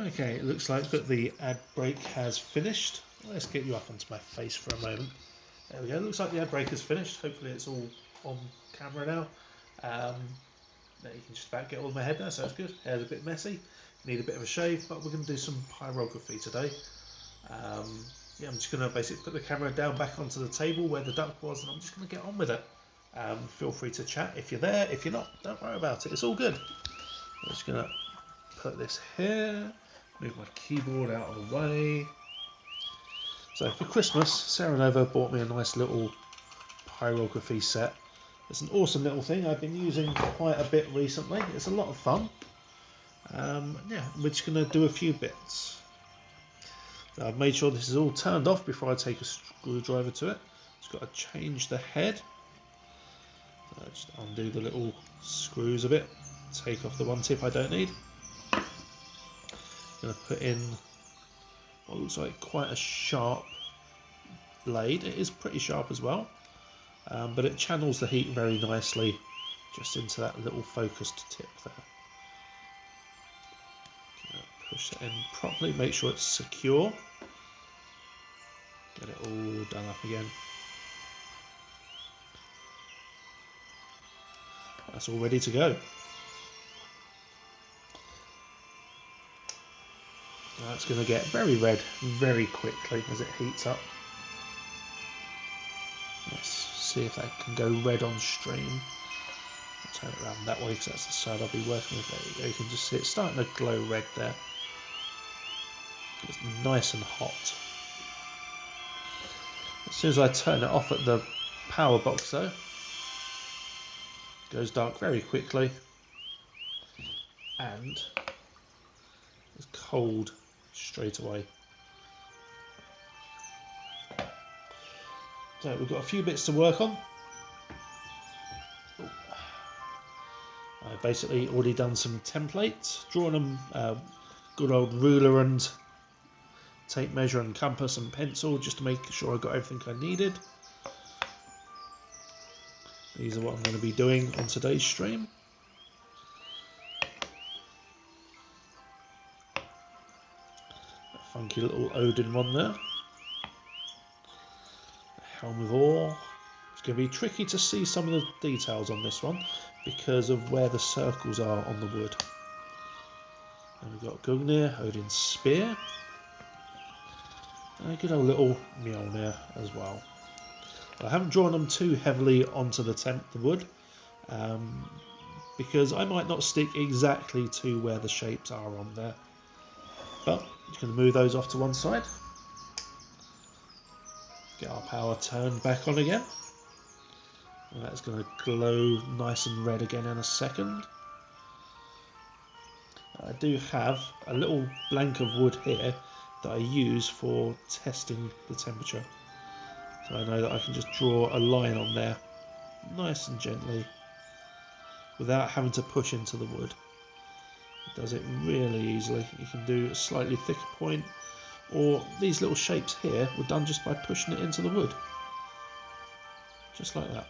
Okay, it looks like that the ad break has finished. Let's get you up onto my face for a moment. There we go. Looks like the ad break has finished. Hopefully it's all on camera now. Now you can just about get all of my head there, so that's good. Hair's a bit messy. Need a bit of a shave, but we're going to do some pyrography today. Yeah, I'm just going to basically put the camera down back onto the table where the duck was, and I'm just going to get on with it. Feel free to chat if you're there. If you're not, don't worry about it. It's all good. I'm just going to put this here, move my keyboard out of the way. So for Christmas, Sarah Nova bought me a nice little pyrography set. It's an awesome little thing I've been using quite a bit recently. It's a lot of fun. Yeah, we're just going to do a few bits. So I've made sure this is all turned off before I take a screwdriver to it. Just got to change the head. So just undo the little screws a bit. Take off the one tip I don't need. Going to put in what looks like quite a sharp blade. It is pretty sharp as well, but it channels the heat very nicely just into that little focused tip there. Push it in properly, make sure it's secure. Get it all done up again. That's all ready to go. Now it's going to get very red very quickly as it heats up. Let's see if that can go red on stream. I'll turn it around that way because that's the side I'll be working with. There you go, you can just see it's starting to glow red there. It's nice and hot. As soon as I turn it off at the power box though, it goes dark very quickly and it's cold straight away. So we've got a few bits to work on. I've basically already done some templates, drawn them, good old ruler and tape measure and compass and pencil just to make sure I got everything I needed. These are what I'm going to be doing on today's stream. A funky little Odin one there. A helm of ore. It's going to be tricky to see some of the details on this one because of where the circles are on the wood. And we've got Gungnir, Odin's spear. And a good old little Mjolnir as well. I haven't drawn them too heavily onto the wood because I might not stick exactly to where the shapes are on there. But I'm just going to move those off to one side. Get our power turned back on again. And that's going to glow nice and red again in a second. I do have a little blank of wood here that I use for testing the temperature. So I know that I can just draw a line on there nice and gently without having to push into the wood. It does it really easily. You can do a slightly thicker point, or these little shapes here were done just by pushing it into the wood. Just like that.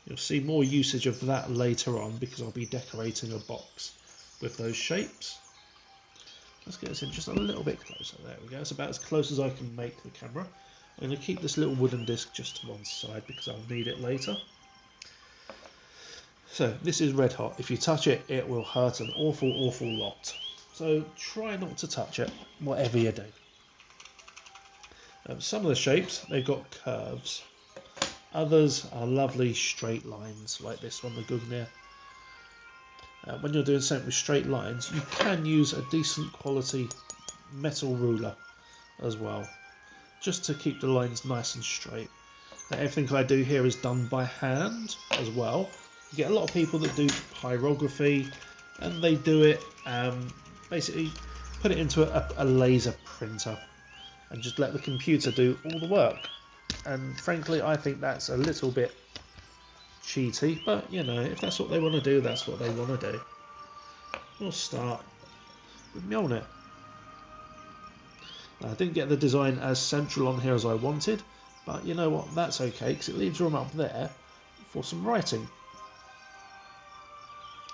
You'll see more usage of that later on because I'll be decorating a box with those shapes. Let's get this in just a little bit closer. There we go. It's about as close as I can make the camera. I'm going to keep this little wooden disc just to one side because I'll need it later. So this is red hot. If you touch it, it will hurt an awful lot. So try not to touch it, whatever you do. Some of the shapes, they've got curves. Others are lovely straight lines, like this one, the Gungnir. When you're doing something with straight lines, you can use a decent quality metal ruler as well, just to keep the lines nice and straight. Now, everything I do here is done by hand as well. You get a lot of people that do pyrography, and they do it, basically put it into a laser printer and just let the computer do all the work. And frankly, I think that's a little bit cheaty, but you know, if that's what they want to do, that's what they want to do. We'll start with Mjolnir. I didn't get the design as central on here as I wanted, but you know what, that's okay because it leaves room up there for some writing.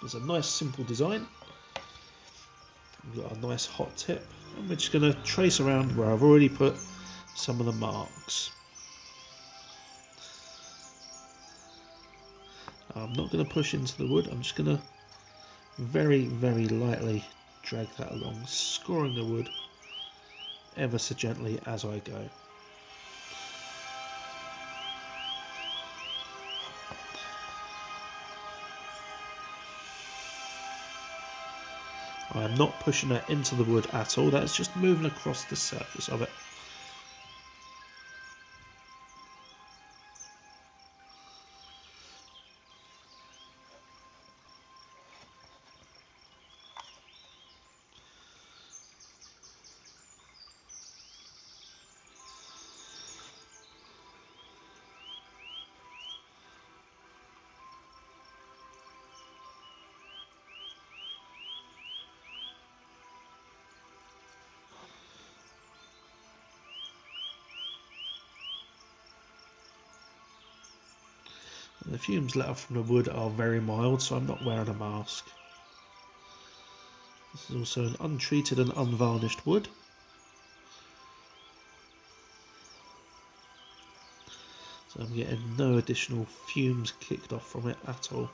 It's a nice simple design. We've got a nice hot tip, and we're just going to trace around where I've already put some of the marks. I'm not going to push into the wood, I'm just going to very, very lightly drag that along, scoring the wood ever so gently as I go. I'm not pushing it into the wood at all, that's just moving across the surface of it. The fumes let off from the wood are very mild, so I'm not wearing a mask. This is also an untreated and unvarnished wood. So I'm getting no additional fumes kicked off from it at all.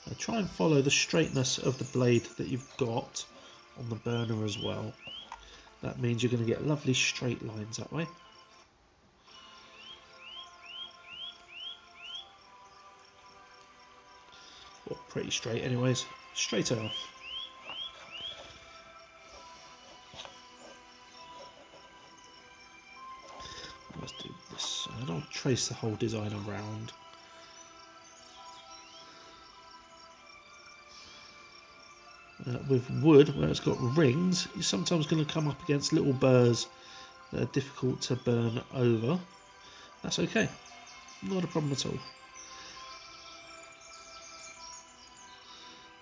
Now try and follow the straightness of the blade that you've got on the burner as well. That means you're going to get lovely straight lines that way. Well, pretty straight anyways. Straight enough. Let's do this side. I'll trace the whole design around. With wood, where it's got rings, you're sometimes going to come up against little burrs that are difficult to burn over. That's okay, not a problem at all.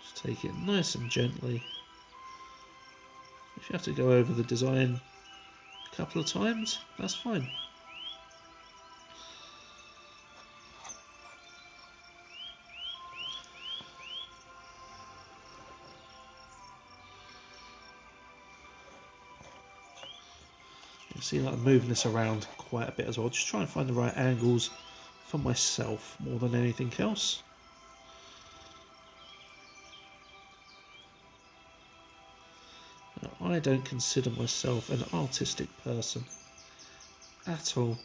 Just take it nice and gently. If you have to go over the design a couple of times, that's fine. You see that I'm moving this around quite a bit as well. Just try and find the right angles for myself more than anything else. Now, I don't consider myself an artistic person at all.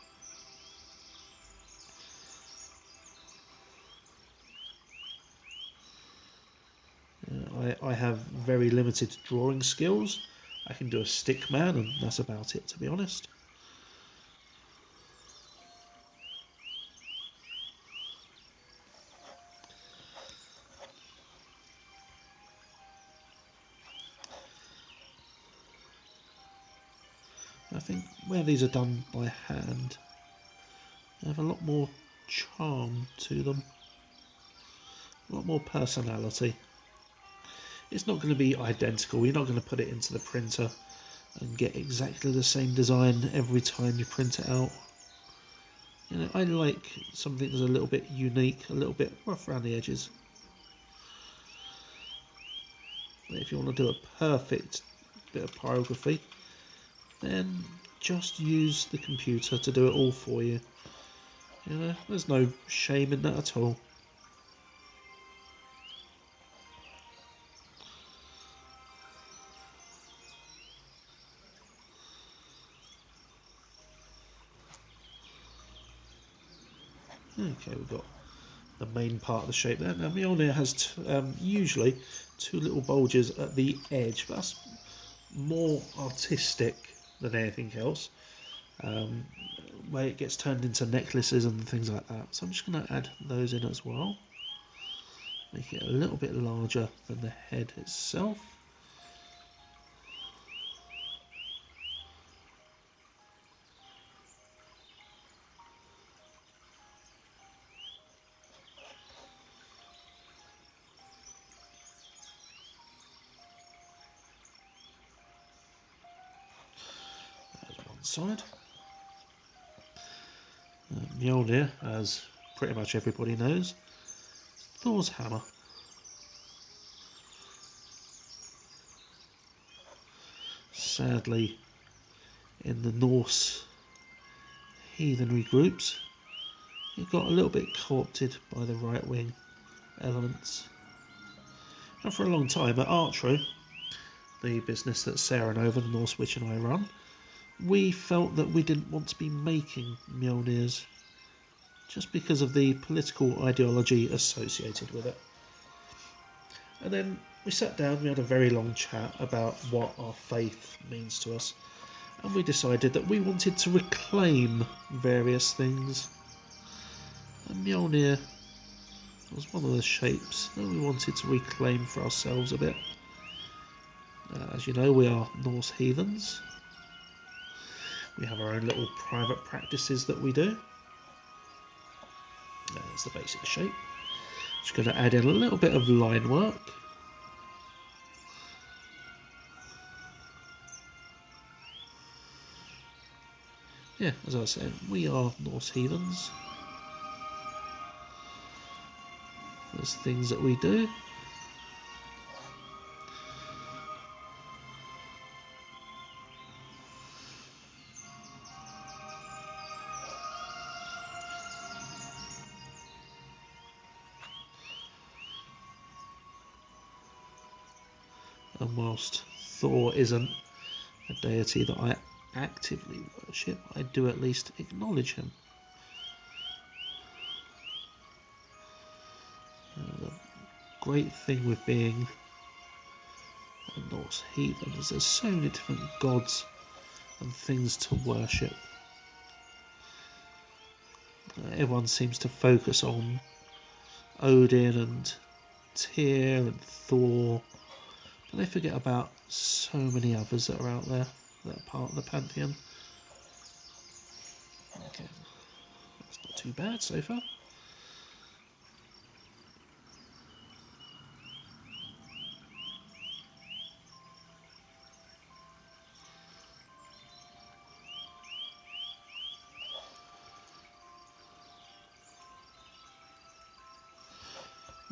I have very limited drawing skills. I can do a stick man and that's about it, to be honest. I think where these are done by hand, they have a lot more charm to them, a lot more personality. It's not going to be identical, you're not going to put it into the printer and get exactly the same design every time you print it out. You know, I like something that's a little bit unique, a little bit rough around the edges. But if you want to do a perfect bit of pyrography, then just use the computer to do it all for you. You know, there's no shame in that at all. Okay, we've got the main part of the shape there. Now Mjolnir has usually two little bulges at the edge, but that's more artistic than anything else, where it gets turned into necklaces and things like that. So I'm just going to add those in as well. Make it a little bit larger than the head itself. Side. Mjolnir has pretty much everybody knows, Thor's hammer. Sadly, in the Norse heathenry groups, it got a little bit co-opted by the right-wing elements. And for a long time at Archery, the business that Sarah Nova, the Norse Witch, and I run, we felt that we didn't want to be making Mjolnirs just because of the political ideology associated with it. And then we sat down, we had a very long chat about what our faith means to us, and we decided that we wanted to reclaim various things. And Mjolnir was one of the shapes that we wanted to reclaim for ourselves a bit. As you know, we are Norse heathens. We have our own little private practices that we do. There's the basic shape. Just going to add in a little bit of line work. Yeah, as I said, we are Norse heathens. There's things that we do. And whilst Thor isn't a deity that I actively worship, I do at least acknowledge him. The great thing with being a Norse heathen is there's so many different gods and things to worship. Everyone seems to focus on Odin and Tyr and Thor, but they forget about so many others that are out there that are part of the pantheon. Okay, that's not too bad so far.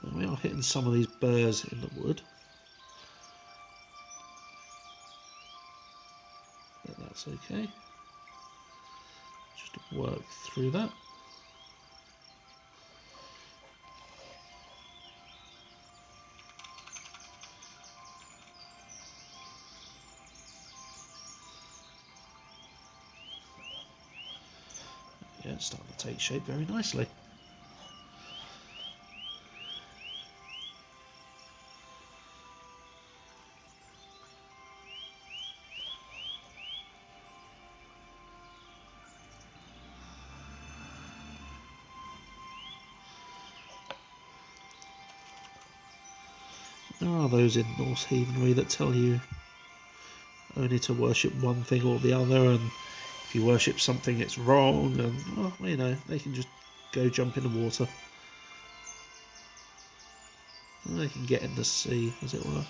And we are hitting some of these burrs in the wood. But that's okay. Just work through that. Yeah, it's starting to take shape very nicely. There are those in Norse heathenry that tell you only to worship one thing or the other, and if you worship something it's wrong, and well, you know, they can just go jump in the water. And they can get in the sea, as it were.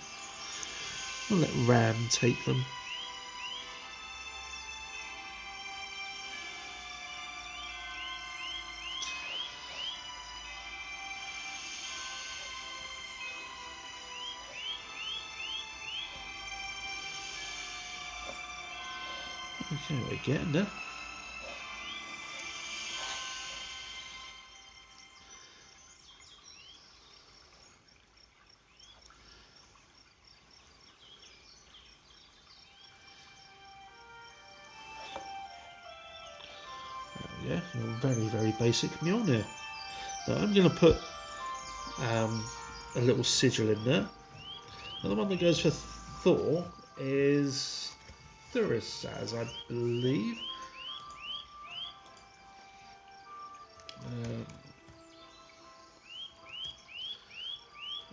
We'll let Ram take them. Okay, we're getting there. Yeah, your very, very basic Mjolnir. Now I'm going to put a little sigil in there. Now the one that goes for Thor is Thurisaz, I believe.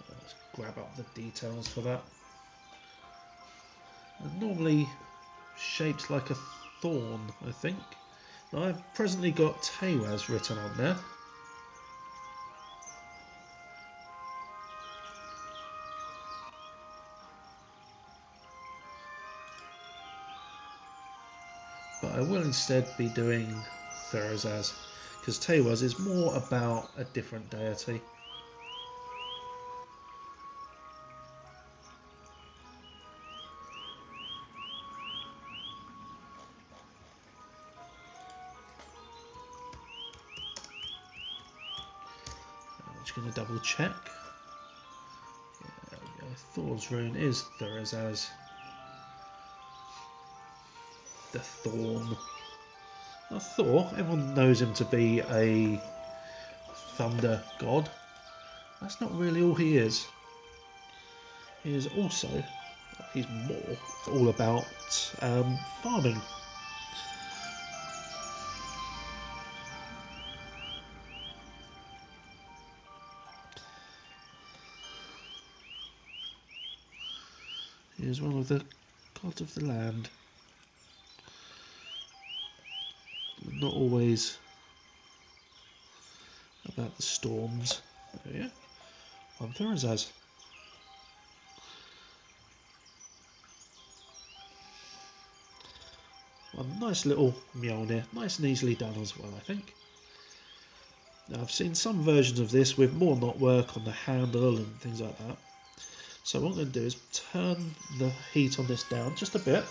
Let's grab up the details for that. And normally shaped like a thorn, I think. Now I've presently got Tewaz written on there. But I will instead be doing Thursaz, because Tewaz is more about a different deity. I'm just going to double check. There we go. Thor's rune is Thursaz. The Thorn. Now, Thor, everyone knows him to be a thunder god. That's not really all he is. He is also, he's more all about farming. He is one of the gods of the land. Not always about the storms. There we go. One Thursaz. One nice little Mjolnir, nice and easily done as well, I think. Now I've seen some versions of this with more knotwork on the handle and things like that. So what I'm going to do is turn the heat on this down just a bit.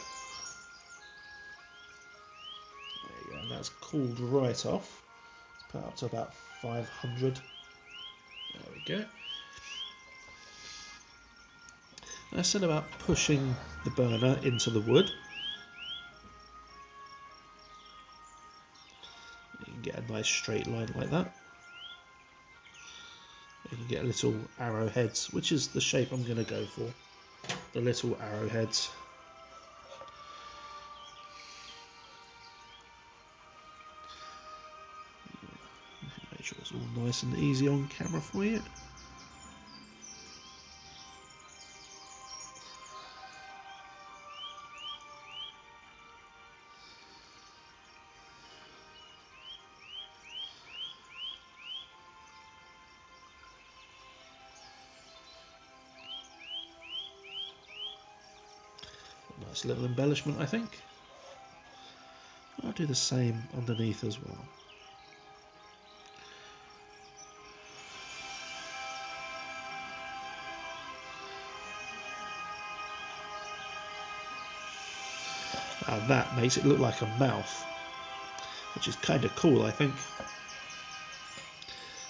There you go, and that's cooled right off. Let's put it up to about 500. There we go. I said about pushing the burner into the wood. You can get a nice straight line like that. You can get little arrowheads, which is the shape I'm going to go for. The little arrowheads. Make sure it's all nice and easy on camera for you. Nice little embellishment, I think. I'll do the same underneath as well. Now that makes it look like a mouth, which is kind of cool, I think.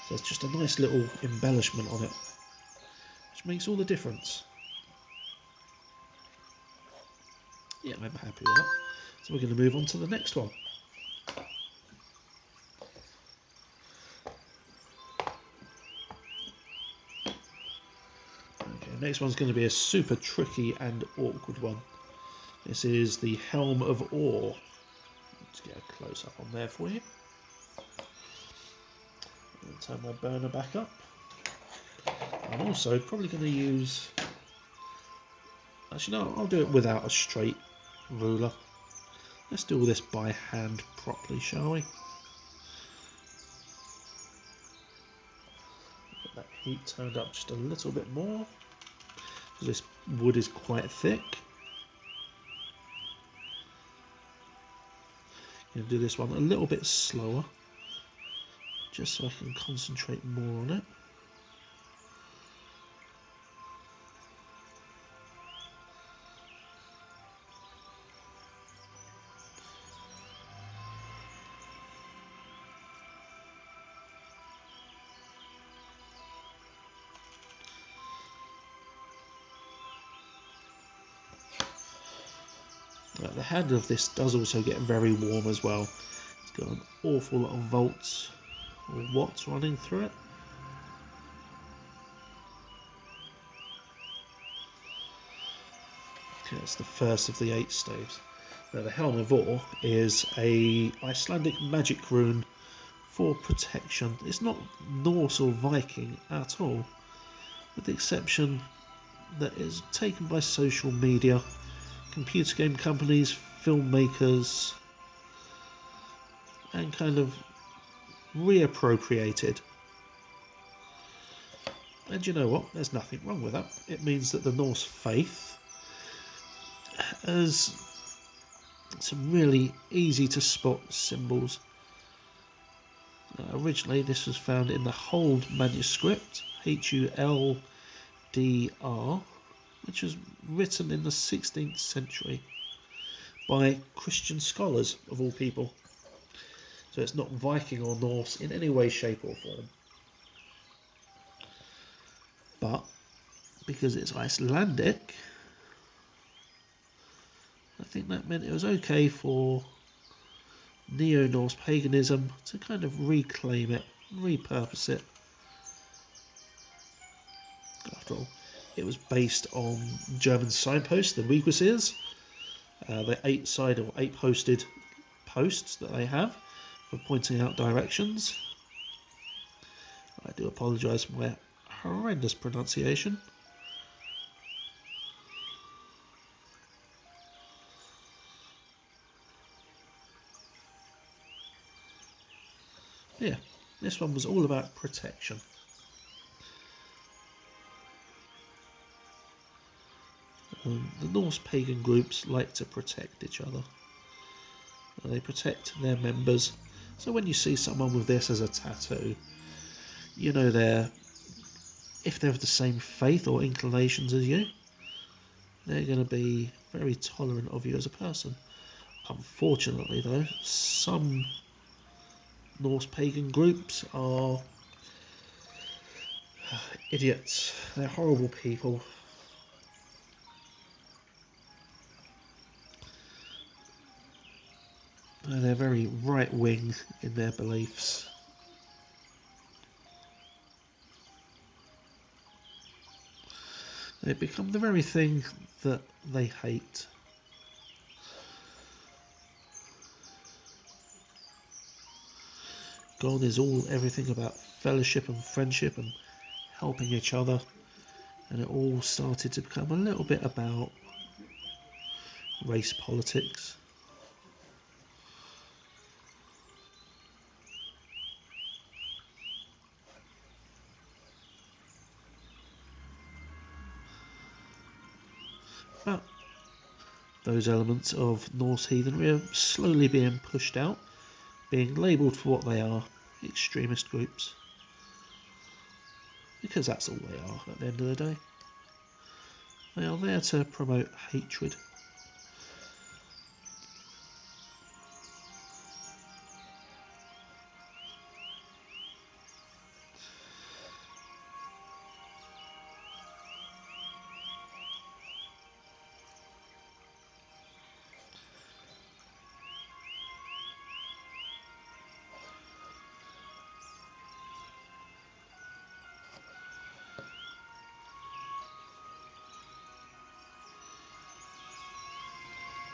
So it's just a nice little embellishment on it, which makes all the difference. Yeah, I'm happy with that. So we're going to move on to the next one. Okay, next one's going to be a super tricky and awkward one. This is the Helm of Ore. Let's get a close up on there for you. I'll turn my burner back up. I'm also probably going to use... Actually, no, I'll do it without a straight ruler. Let's do all this by hand properly, shall we? Get that heat turned up just a little bit more, because this wood is quite thick. I'm going to do this one a little bit slower, just so I can concentrate more on it. The handle of this does also get very warm as well. It's got an awful lot of volts or watts running through it. Okay, that's the first of the 8 staves. Now the Helm of Ore is a Icelandic magic rune for protection. It's not Norse or Viking at all, with the exception that it's taken by social media, computer game companies, filmmakers, and kind of reappropriated. And you know what? There's nothing wrong with that. It means that the Norse faith has some really easy to spot symbols originally this was found in the Hold manuscript, Huldr, which was written in the 16th century by Christian scholars, of all people. So it's not Viking or Norse in any way, shape or form. But because it's Icelandic, I think that meant it was okay for Neo-Norse paganism to kind of reclaim it, repurpose it. After all, it was based on German signposts, the Wegwisirs, the 8-sided or 8-posted posts that they have for pointing out directions. I do apologise for my horrendous pronunciation. Yeah, this one was all about protection. The Norse pagan groups like to protect each other. They protect their members. So when you see someone with this as a tattoo, you know if they're of the same faith or inclinations as you, they're going to be very tolerant of you as a person. Unfortunately though, some Norse pagan groups are idiots. They're horrible people. They're very right-wing in their beliefs. They become the very thing that they hate. Gone is everything about fellowship and friendship and helping each other, and it all started to become a little bit about race politics. But those elements of Norse heathenry are slowly being pushed out, being labelled for what they are, extremist groups. Because that's all they are at the end of the day. They are there to promote hatred.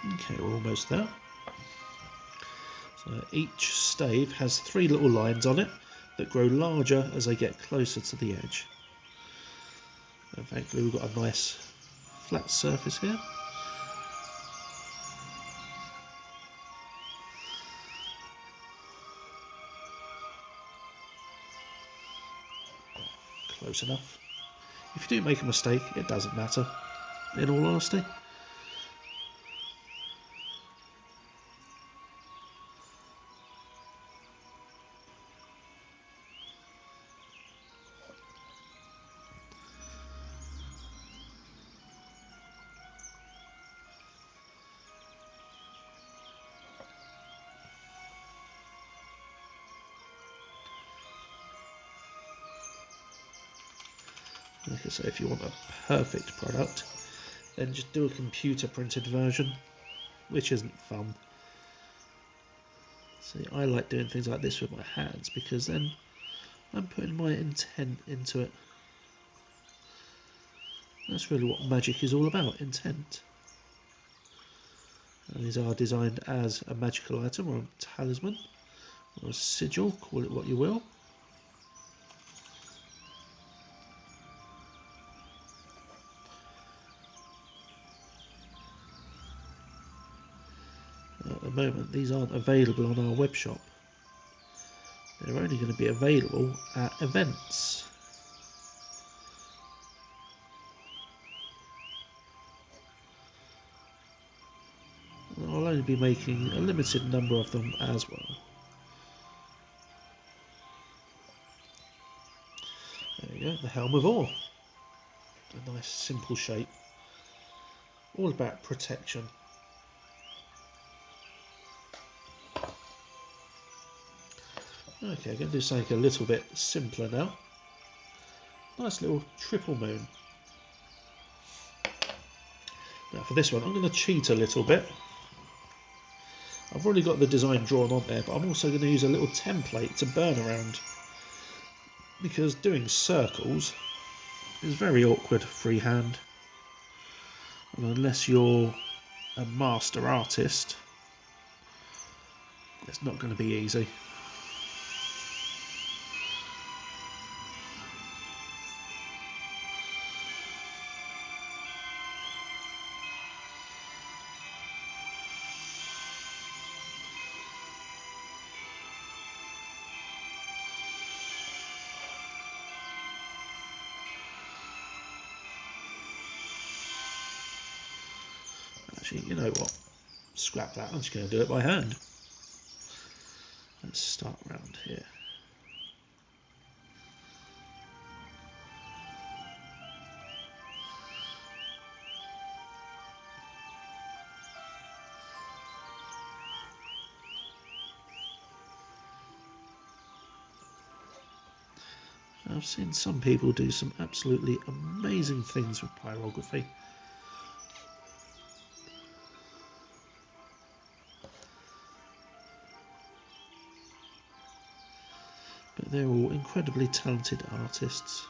Okay, we're almost there. So each stave has 3 little lines on it that grow larger as they get closer to the edge. And thankfully we've got a nice flat surface here. Close enough. If you do make a mistake, it doesn't matter, in all honesty. Like I say, if you want a perfect product, then just do a computer printed version, which isn't fun. See, I like doing things like this with my hands because then I'm putting my intent into it. That's really what magic is all about, intent. And these are designed as a magical item or a talisman or a sigil, call it what you will. At the moment, these aren't available on our web shop. They're only going to be available at events. I'll only be making a limited number of them as well. we go, the helm of ore. A nice simple shape. All about protection. Okay, I'm going to do something a little bit simpler now. Nice little triple moon. Now for this one, I'm going to cheat a little bit. I've already got the design drawn on there, but I'm also going to use a little template to burn around. Because doing circles is very awkward freehand. And unless you're a master artist, it's not going to be easy. Actually, you know what? Scrap that. I'm just going to do it by hand. Let's start around here. I've seen some people do some absolutely amazing things with pyrography. But they're all incredibly talented artists.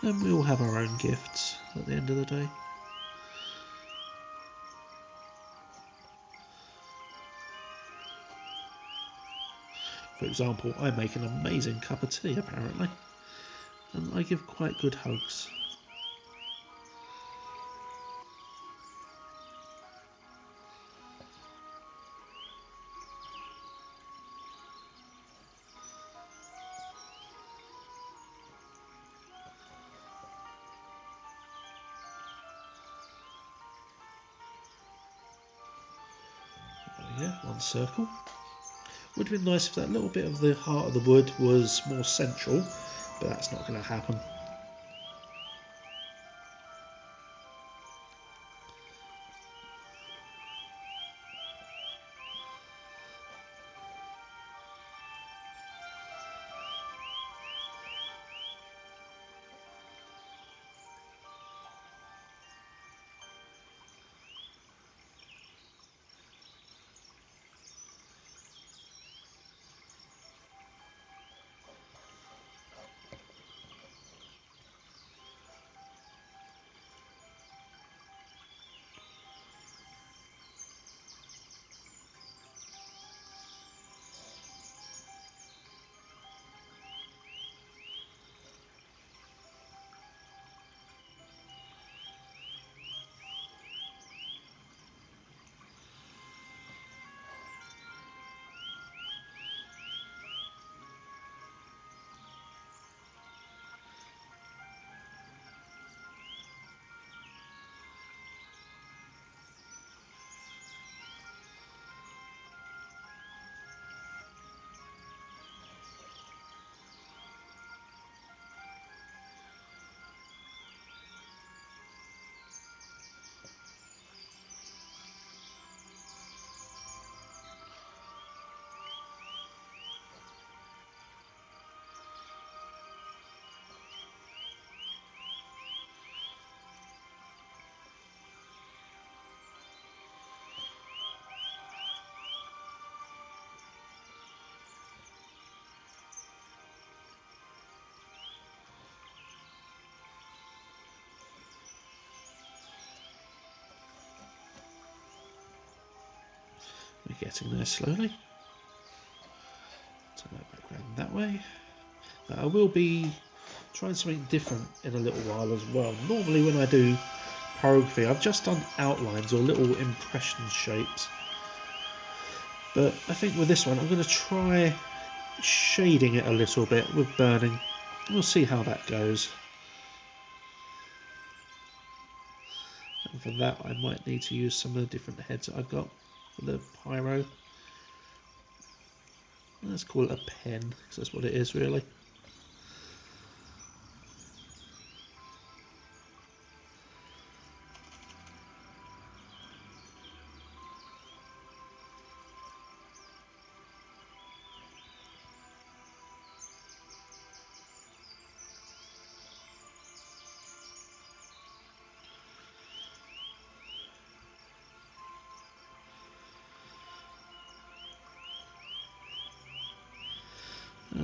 And we all have our own gifts at the end of the day. For example, I make an amazing cup of tea apparently, and I give quite good hugs. There we go, one circle. Would have been nice if that little bit of the heart of the wood was more central, but that's not going to happen. We're getting there slowly. Turn that back around that way. I will be trying something different in a little while as well. Normally when I do pyrography, I've just done outlines or little impression shapes. But I think with this one, I'm going to try shading it a little bit with burning. We'll see how that goes. And for that, I might need to use some of the different heads that I've got for the pyro. Let's call it a pen, because that's what it is really.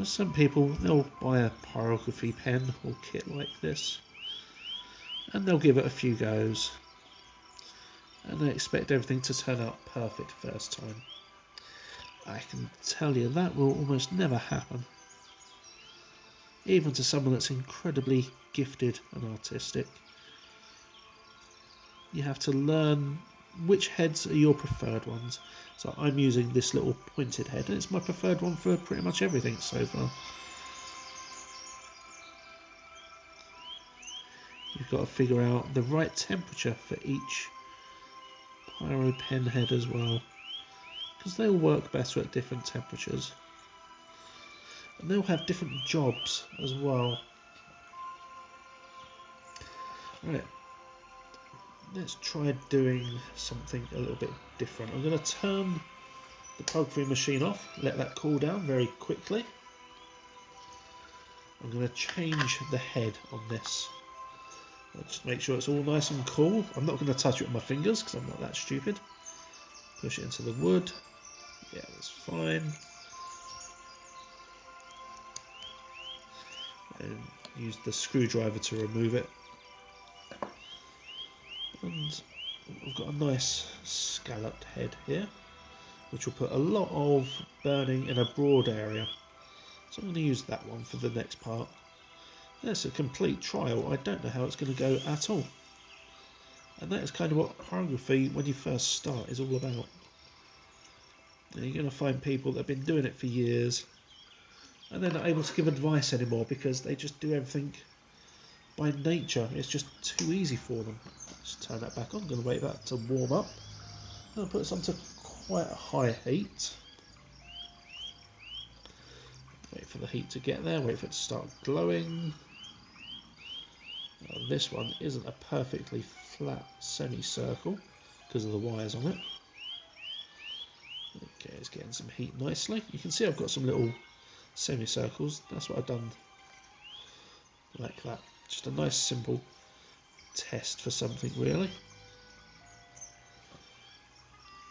Some people, they'll buy a pyrography pen or kit like this, and they'll give it a few goes, and they expect everything to turn out perfect first time. I can tell you that will almost never happen, even to someone that's incredibly gifted and artistic. You have to learn which heads are your preferred ones. So I'm using this little pointed head, and it's my preferred one for pretty much everything so far. You've got to figure out the right temperature for each pyro pen head as well, because they'll work better at different temperatures, and they'll have different jobs as well. Right, let's try doing something a little bit different. I'm going to turn the pyrography machine off, let that cool down very quickly. I'm going to change the head on this. Just make sure it's all nice and cool. I'm not going to touch it with my fingers because I'm not that stupid. Push it into the wood. Yeah, that's fine. And use the screwdriver to remove it. And I've got a nice scalloped head here, which will put a lot of burning in a broad area. So I'm going to use that one for the next part. That's a complete trial. I don't know how it's going to go at all. And that is kind of what pyrography, when you first start, is all about. And you're going to find people that have been doing it for years, and they're not able to give advice anymore because they just do everything by nature. It's just too easy for them. Just turn that back on. I'm going to wait for that to warm up. I'm going to put this on to quite a high heat. Wait for the heat to get there. Wait for it to start glowing. Now, this one isn't a perfectly flat semicircle because of the wires on it. Okay, it's getting some heat nicely. You can see I've got some little semicircles. That's what I've done like that. Just a nice simple test for something really.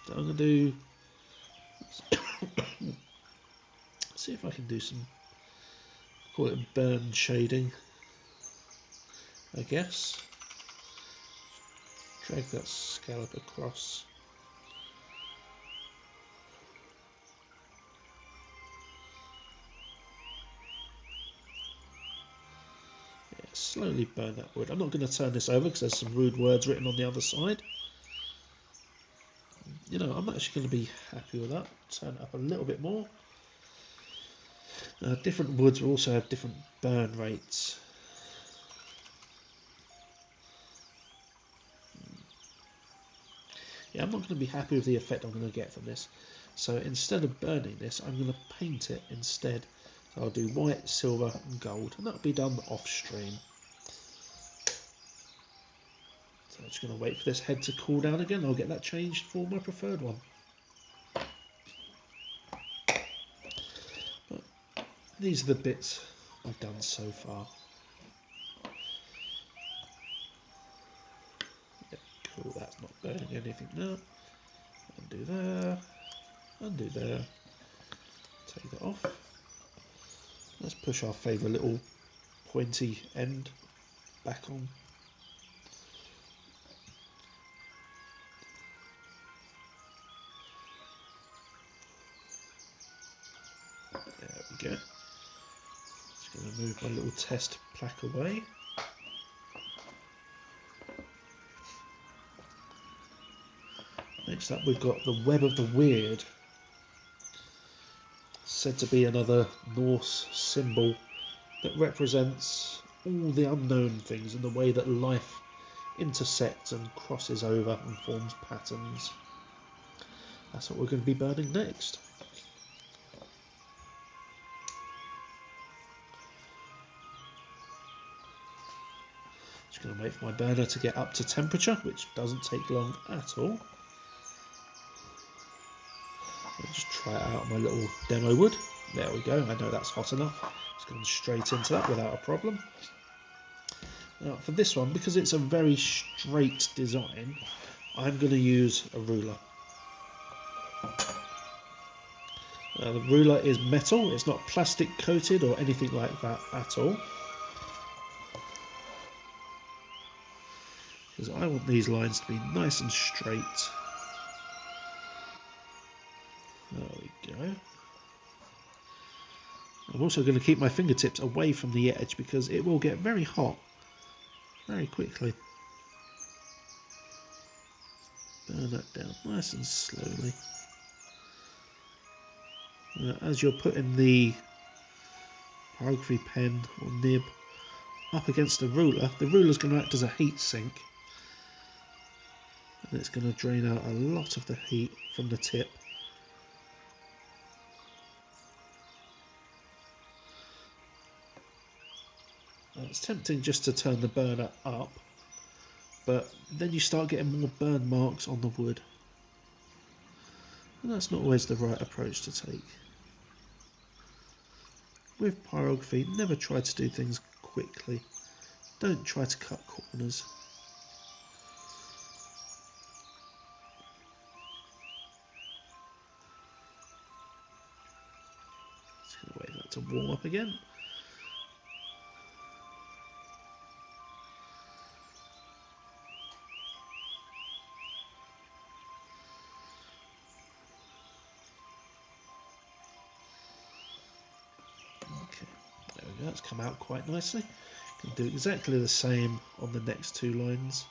So I'm going to do see if I can do some, call it burn shading, I guess. Drag that scallop across. Yeah, slowly burn that wood. I'm not going to turn this over because there's some rude words written on the other side. You know, I'm actually going to be happy with that. Turn it up a little bit more. Different woods will also have different burn rates. Yeah, I'm not going to be happy with the effect I'm going to get from this. So instead of burning this, I'm going to paint it instead. So I'll do white, silver and gold, and that'll be done off stream. So I'm just going to wait for this head to cool down again. I'll get that changed for my preferred one. But these are the bits I've done so far. Yeah, cool, that's not burning anything now. Undo there, undo there, take that off. Let's push our favourite little pointy end back on. There we go. Just going to move my little test plaque away. Next up we've got the Web of the Weird, said to be another Norse symbol that represents all the unknown things in the way that life intersects and crosses over and forms patterns. That's what we're going to be burning next. Just going to wait for my burner to get up to temperature, which doesn't take long at all. I'll just try it out on my little demo wood. There we go, I know that's hot enough. It's gone straight into that without a problem. Now for this one, because it's a very straight design, I'm going to use a ruler. The ruler is metal, it's not plastic coated or anything like that at all. Because I want these lines to be nice and straight. There we go. I'm also going to keep my fingertips away from the edge because it will get very hot very quickly. Burn that down nice and slowly. As you're putting the pyrography pen or nib up against the ruler's going to act as a heat sink. And it's going to drain out a lot of the heat from the tip. It's tempting just to turn the burner up, but then you start getting more burn marks on the wood. And that's not always the right approach to take. With pyrography, never try to do things quickly. Don't try to cut corners. Just going to wait for that to warm up again. That's come out quite nicely. Can do exactly the same on the next two lines.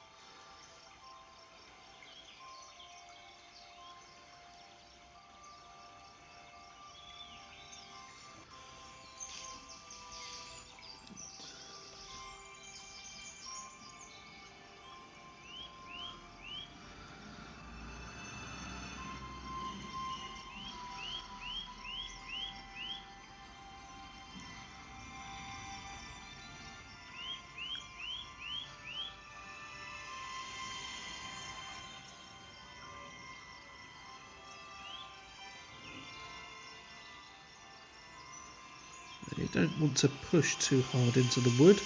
You don't want to push too hard into the wood.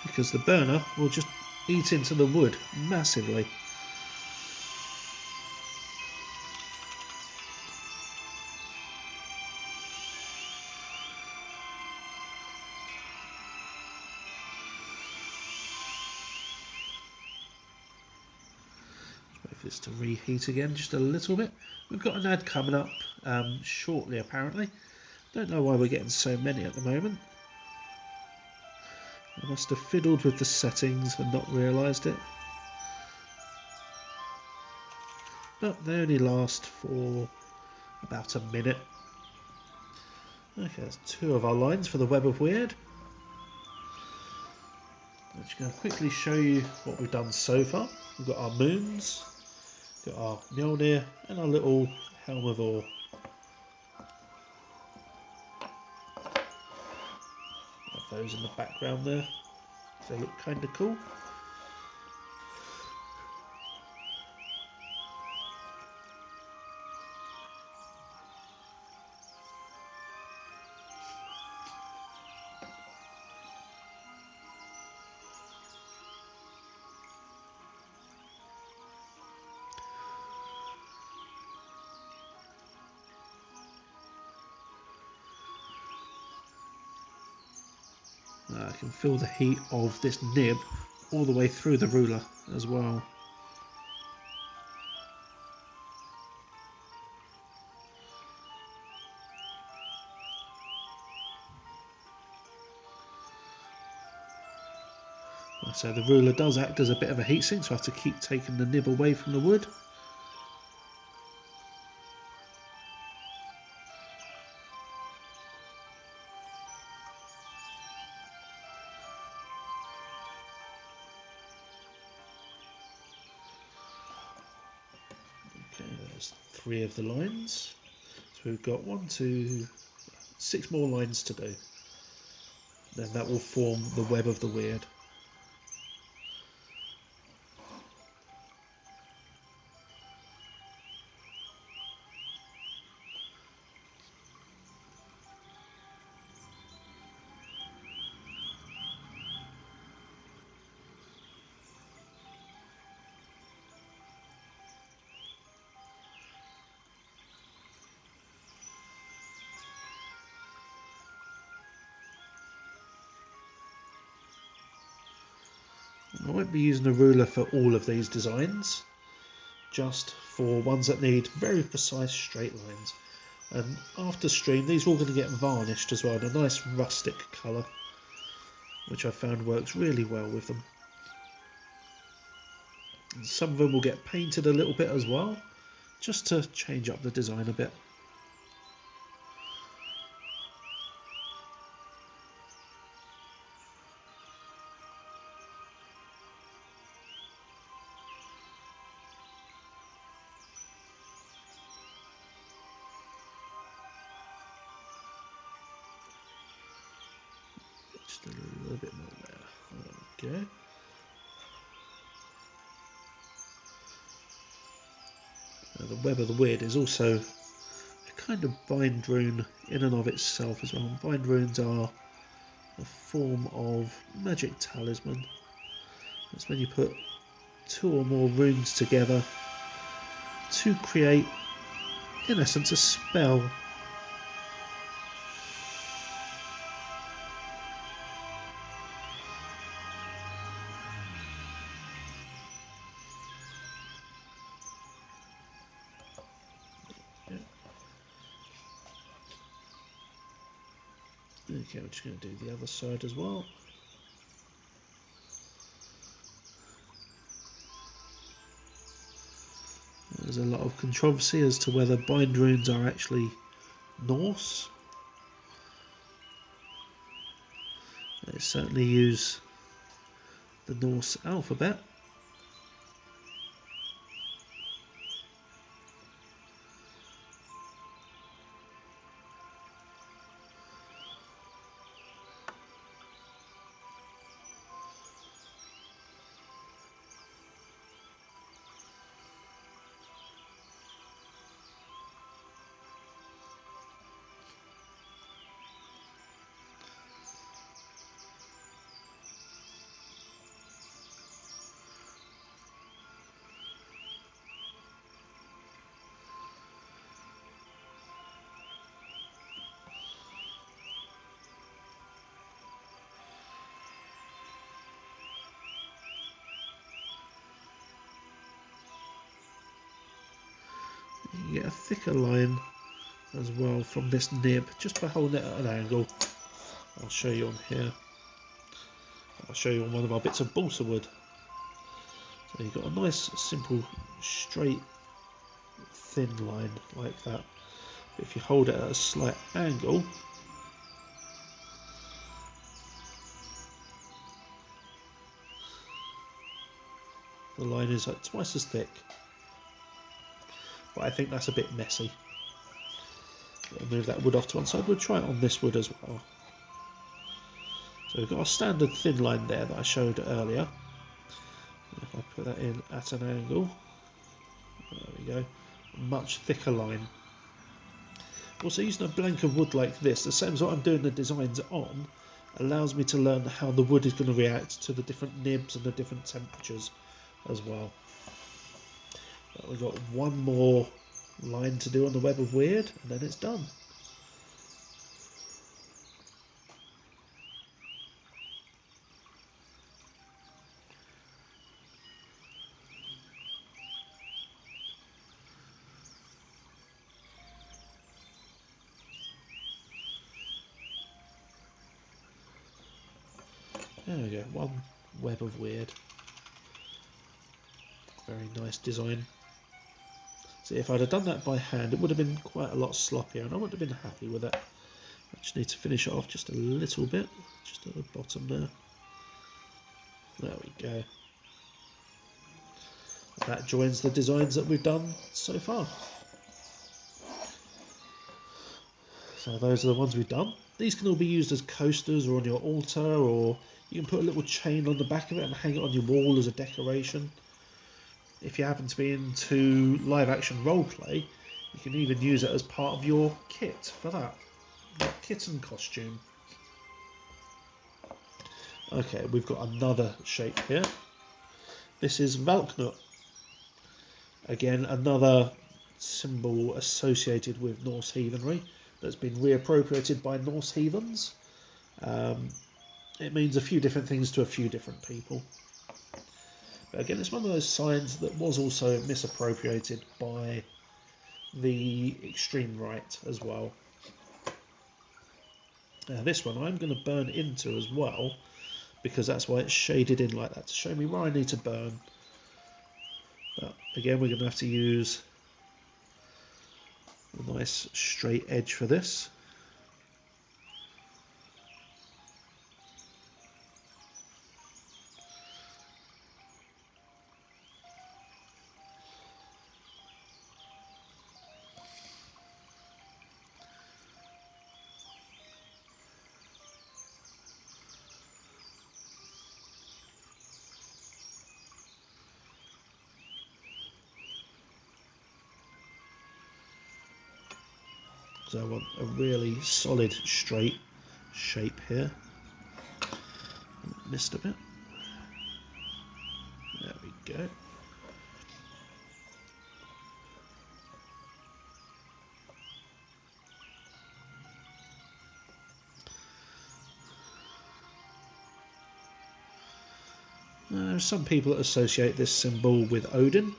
Because the burner will just eat into the wood massively. Wait for this to reheat again just a little bit. We've got an ad coming up shortly apparently. Don't know why we're getting so many at the moment. I must have fiddled with the settings and not realised it. But they only last for about a minute. Okay, that's two of our lines for the Web of Weird. I'm just going to quickly show you what we've done so far. We've got our moons, got our Mjolnir and our little Helm of Ore. Have those in the background there. They look kind of cool. I can feel the heat of this nib all the way through the ruler as well. So the ruler does act as a bit of a heat sink, so I have to keep taking the nib away from the wood. Okay, there's three of the lines. So we've got 1, 2, 6 more lines to do. Then that will form the web of the weird. I won't be using a ruler for all of these designs, just for ones that need very precise straight lines. And after stream, these are all going to get varnished as well in a nice rustic colour, which I found works really well with them. And some of them will get painted a little bit as well, just to change up the design a bit. Just a little bit more there. Okay. Now the web of the weird is also a kind of bind rune in and of itself as well. Bind runes are a form of magic talisman. That's when you put 2 or more runes together to create, in essence, a spell. Okay, we're just going to do the other side as well. There's a lot of controversy as to whether bind runes are actually Norse. They certainly use the Norse alphabet. You get a thicker line as well from this nib, just by holding it at an angle. I'll show you on here. I'll show you on one of our bits of balsa wood. So you've got a nice, simple, straight, thin line like that. But if you hold it at a slight angle, the line is like twice as thick. But I think that's a bit messy. We'll move that wood off to one side. We'll try it on this wood as well. So we've got a standard thin line there that I showed earlier. If I put that in at an angle, there we go, a much thicker line. Also, using a blank of wood like this, the same as what I'm doing the designs on, allows me to learn how the wood is going to react to the different nibs and the different temperatures as well. But we've got one more line to do on the web of weird, and then it's done. There we go, one web of weird. Very nice design. See, if I'd have done that by hand, it would have been quite a lot sloppier, and I wouldn't have been happy with it. I just need to finish it off just a little bit, just at the bottom there. There we go. That joins the designs that we've done so far. So those are the ones we've done. These can all be used as coasters or on your altar, or you can put a little chain on the back of it and hang it on your wall as a decoration. If you happen to be into live action roleplay, you can even use it as part of your kit for that. Kitten costume. Okay, we've got another shape here. This is Valknut. Again, another symbol associated with Norse heathenry that's been reappropriated by Norse heathens. It means a few different things to a few different people. But again, it's one of those signs that was also misappropriated by the extreme right as well. Now this one I'm going to burn into as well, because that's why it's shaded in like that, to show me where I need to burn. But again, we're going to have to use a nice straight edge for this. So I want a really solid straight shape here. Missed a bit. There we go. There are some people that associate this symbol with Odin,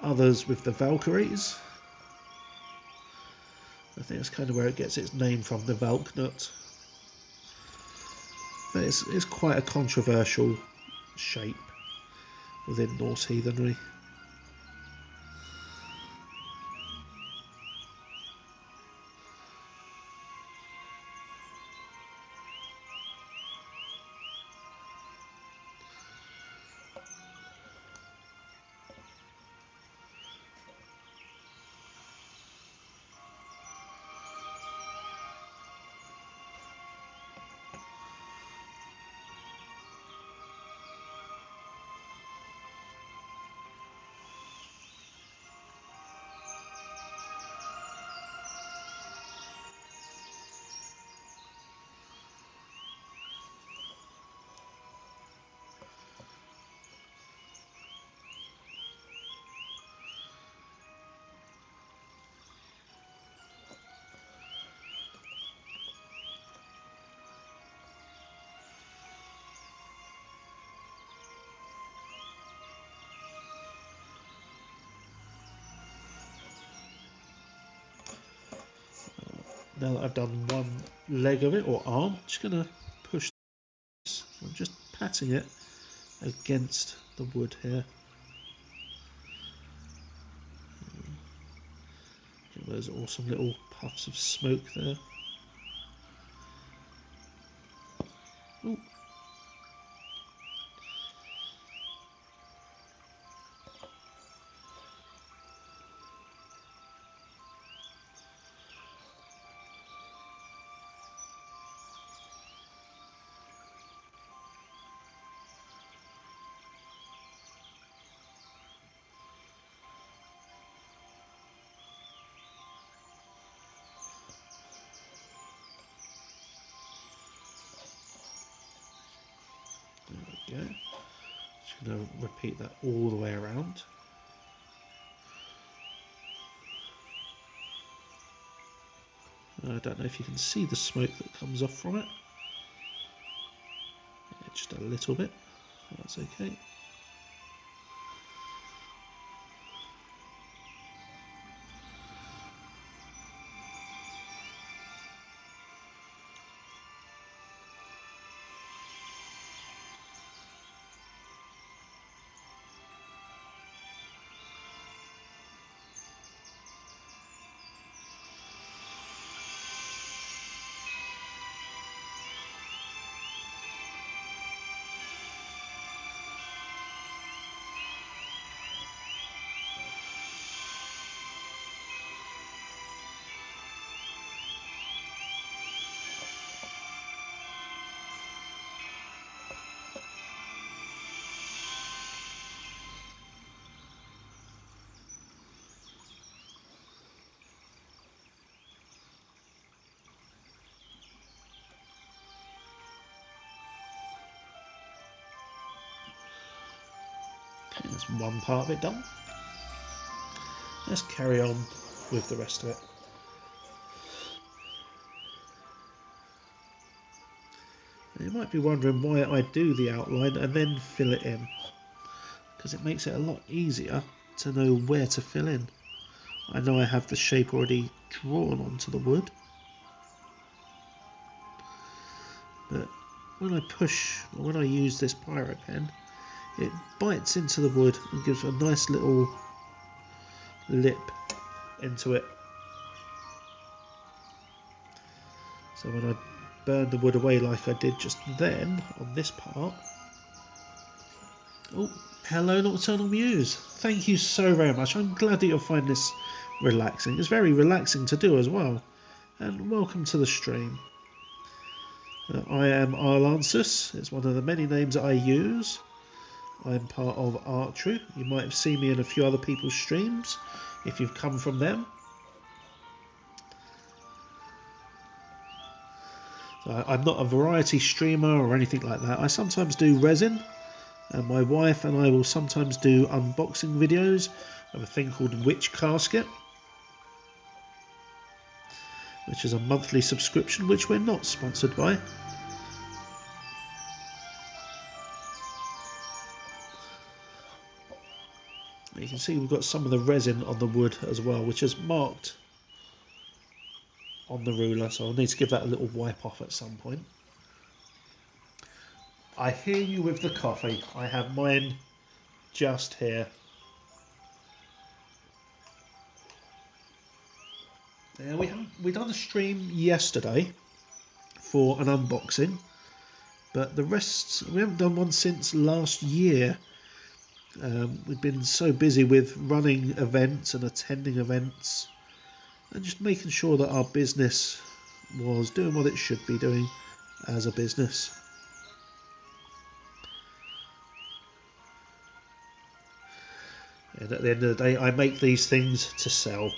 others with the Valkyries. I think that's kind of where it gets its name from, the Valknut. But it's quite a controversial shape within Norse heathenry. Now that I've done one leg of it, or arm, I'm just going to push this. I'm just patting it against the wood here. Get those awesome little puffs of smoke there. Ooh. There we go. Just going to repeat that all the way around. I don't know if you can see the smoke that comes off from it. Yeah, just a little bit. That's okay. That's one part of it done. Let's carry on with the rest of it. You might be wondering why I do the outline and then fill it in, because it makes it a lot easier to know where to fill in. I know I have the shape already drawn onto the wood, but when I use this Pyro pen, it bites into the wood and gives a nice little lip into it. So when I burn the wood away like I did just then on this part. Oh, hello Nocturnal Muse. Thank you so very much. I'm glad that you'll find this relaxing. It's very relaxing to do as well. And welcome to the stream. I am Arlansus. It's one of the many names I use. I'm part of Archery. You might have seen me in a few other people's streams if you've come from them. I'm not a variety streamer or anything like that. I sometimes do resin, and my wife and I will sometimes do unboxing videos of a thing called Witch Casket, which is a monthly subscription which we're not sponsored by. You can see we've got some of the resin on the wood as well, which is marked on the ruler, so I'll need to give that a little wipe off at some point. I hear you with the coffee. I have mine just here. Now we done a stream yesterday for an unboxing, but the rest we haven't done one since last year. We've been so busy with running events and attending events and just making sure that our business was doing what it should be doing as a business. And at the end of the day, I make these things to sell,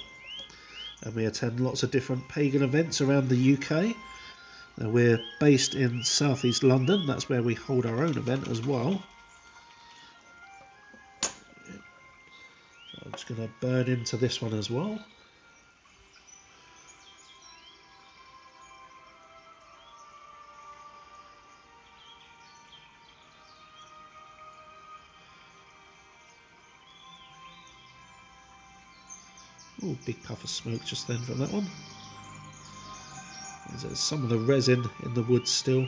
and we attend lots of different pagan events around the UK. Now, we're based in southeast London. That's where we hold our own event as well. I'm just going to burn into this one as well. Oh, big puff of smoke just then from that one. There's some of the resin in the wood still.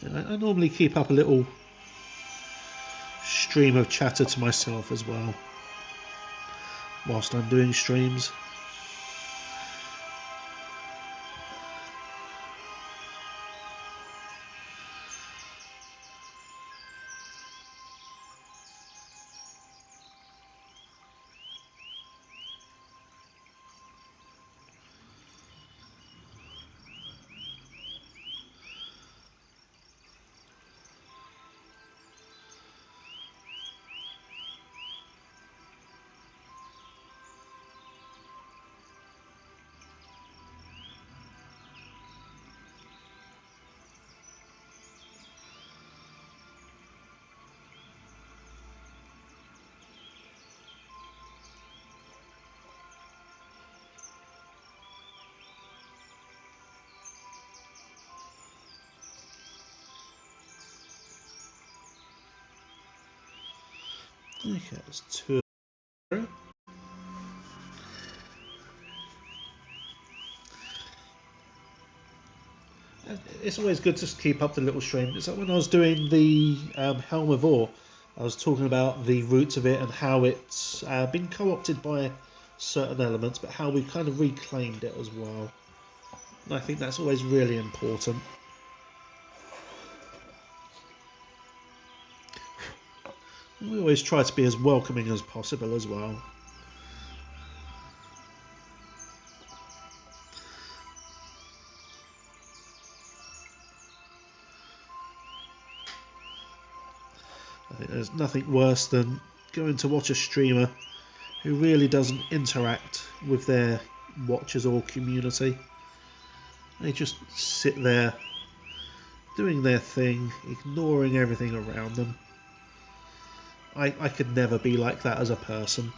I normally keep up a little stream of chatter to myself as well whilst I'm doing streams. Okay, that's two. It's always good to keep up the little stream. It's like when I was doing the Helm of Ore, I was talking about the roots of it and how it's been co-opted by certain elements, but how we've kind of reclaimed it as well. And I think that's always really important. We always try to be as welcoming as possible as well. I think there's nothing worse than going to watch a streamer who really doesn't interact with their watchers or community. They just sit there doing their thing, ignoring everything around them. I could never be like that as a person.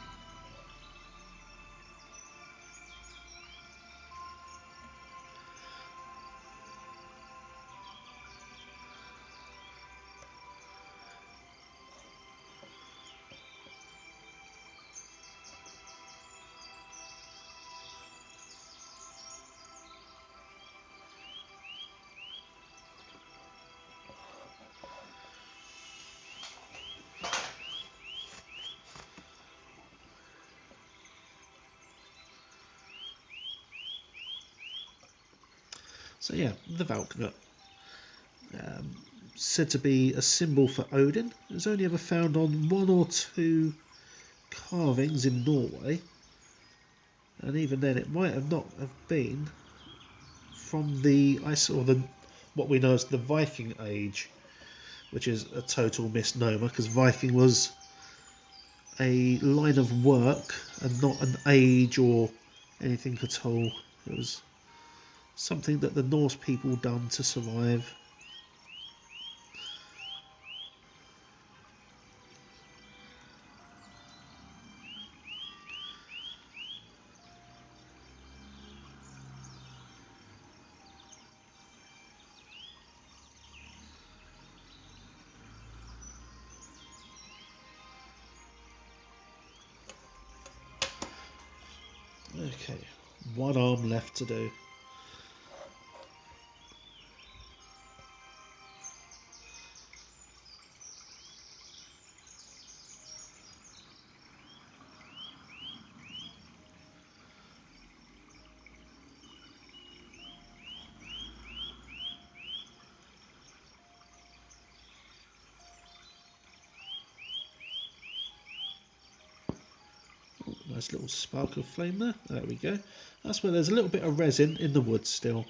So yeah, the Valknut. Said to be a symbol for Odin. It was only ever found on 1 or 2 carvings in Norway. And even then it might have not have been from the what we know as the Viking Age, which is a total misnomer because Viking was a line of work and not an age or anything at all. It was something that the Norse people done to survive. Okay, 1 arm left to do. Nice little spark of flame there. There we go. That's where there's a little bit of resin in the wood still.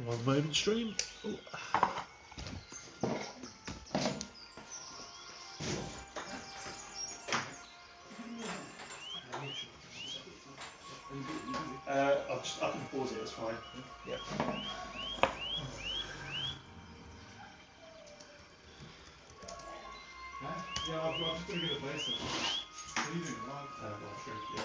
One moment, stream. Ooh. I can pause it, it's fine. Yep. Yeah, I'm just going to get a base of it. What are you doing? I'll shrink it.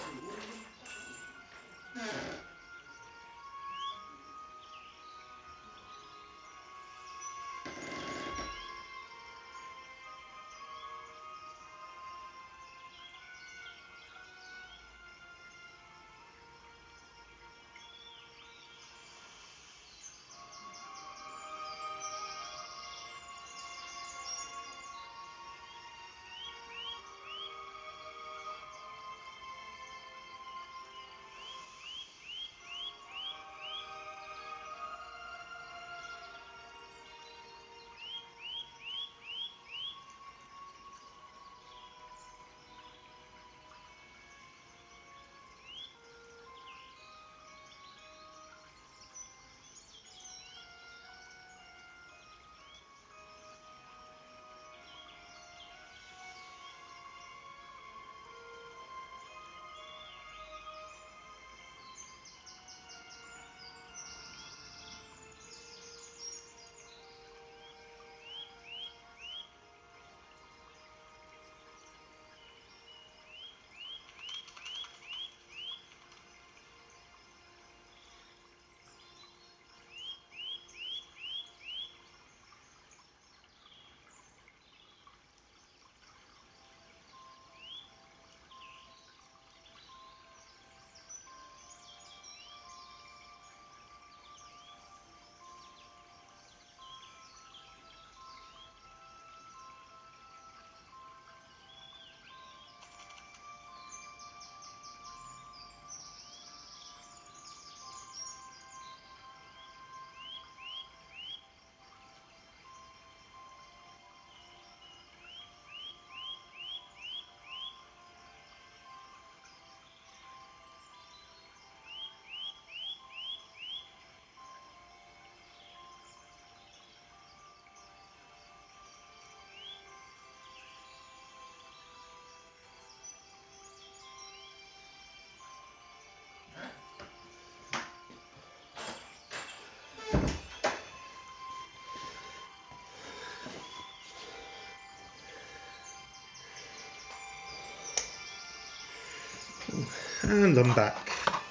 And I'm back.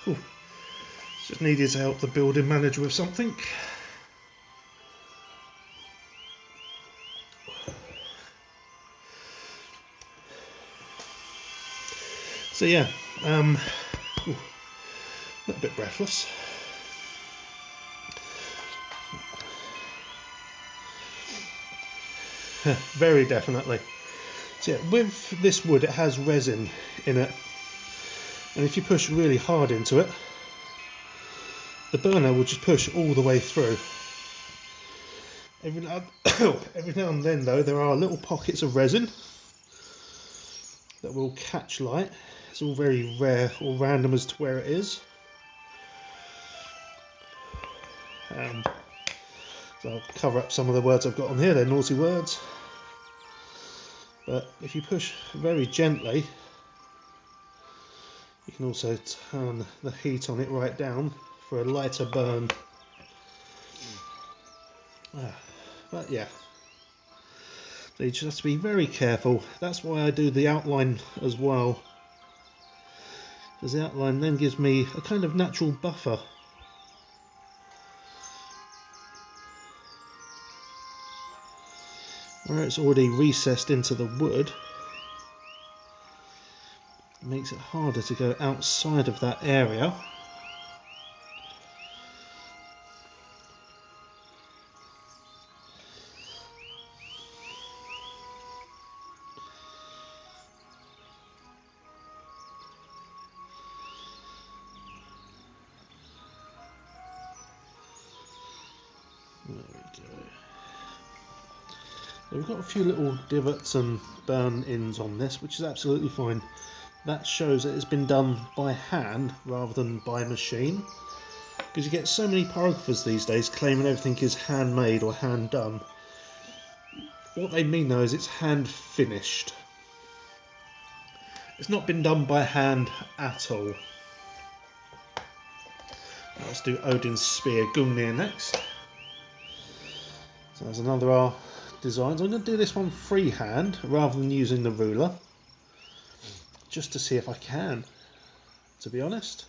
Ooh. Just needed to help the building manager with something. So yeah, ooh, a little bit breathless. Very definitely. So yeah, with this wood it has resin in it, and if you push really hard into it, the burner will just push all the way through. Every now and then though, there are little pockets of resin that will catch light. It's all very rare or random as to where it is. So I'll cover up some of the words I've got on here, they're naughty words. But if you push very gently, you can also turn the heat on it right down for a lighter burn. But yeah, so you just have to be very careful. That's why I do the outline as well, because the outline then gives me a kind of natural buffer. Where it's already recessed into the wood, it makes it harder to go outside of that area. There we go. So we've got a few little divots and burn-ins on this, which is absolutely fine. That shows that it's been done by hand rather than by machine, because you get so many pyrographers these days claiming everything is handmade or hand done. What they mean though is it's hand finished. It's not been done by hand at all. Let's do Odin's Spear Gungnir next. So there's another of our designs. I'm going to do this one freehand rather than using the ruler, just to see if I can, to be honest.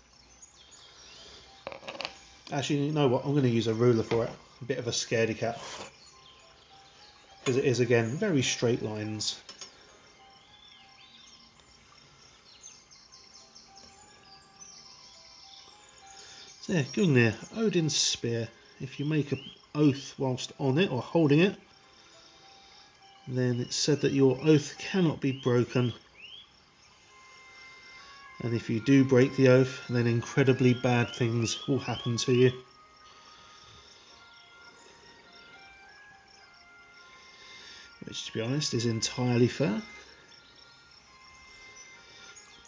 Actually, you know what, I'm going to use a ruler for it. A bit of a scaredy cat, because it is again very straight lines. So yeah, Gungnir, Odin's Spear. If you make an oath whilst on it or holding it, then it's said that your oath cannot be broken, and if you do break the oath, then incredibly bad things will happen to you. Which, to be honest, is entirely fair.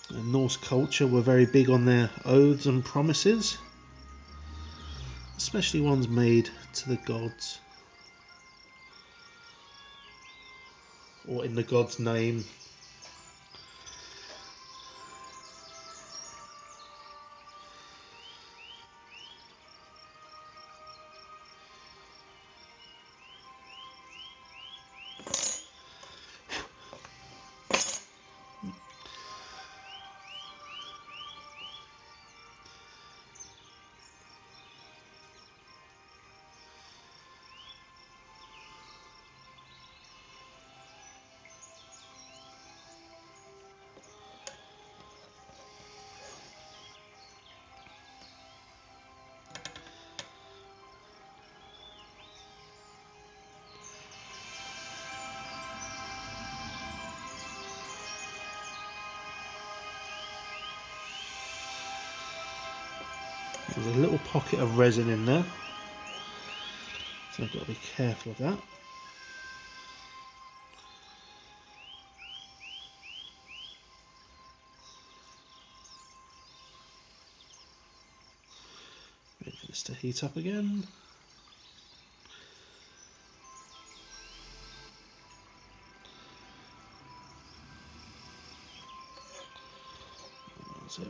And Norse culture were very big on their oaths and promises, especially ones made to the gods, or in the god's name. There's a little pocket of resin in there, so I've got to be careful of that. Wait for this to heat up again. That's it.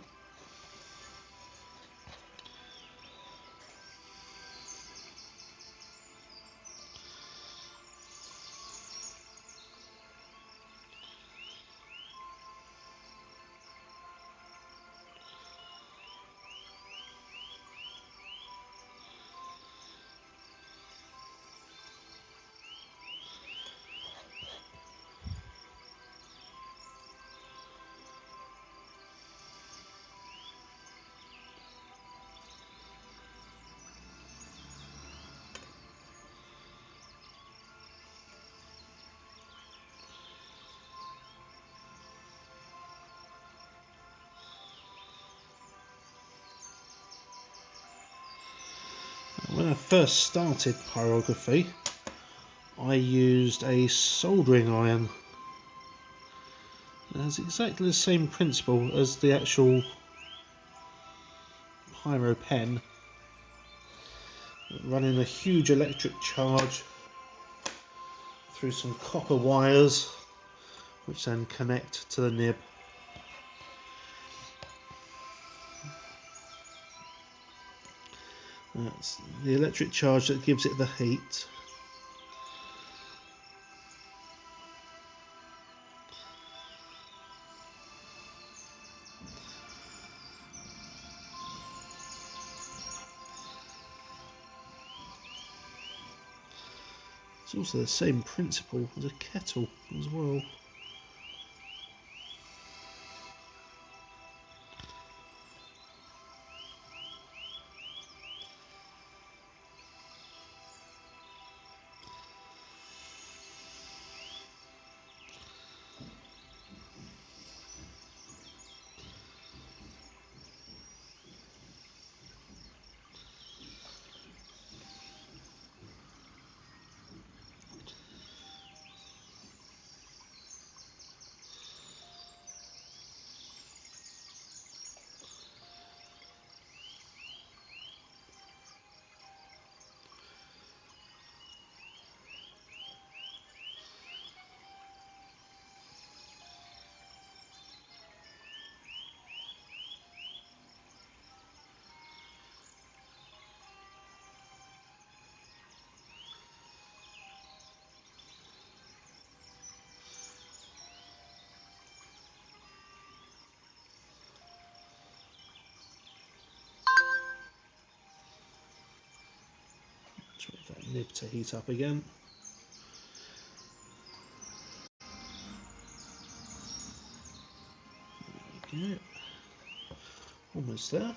When I first started pyrography, I used a soldering iron. It has exactly the same principle as the actual pyro pen, running a huge electric charge through some copper wires which then connect to the nib. That's the electric charge that gives it the heat. It's also the same principle as a kettle as well. Just wait for that nib to heat up again. Okay, almost there.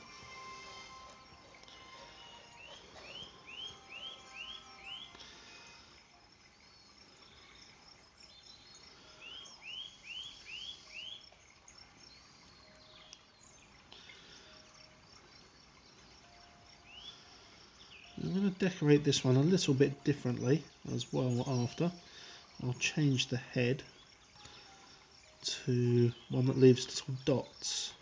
I'm going to decorate this one a little bit differently as well after. I'll change the head to one that leaves little dots.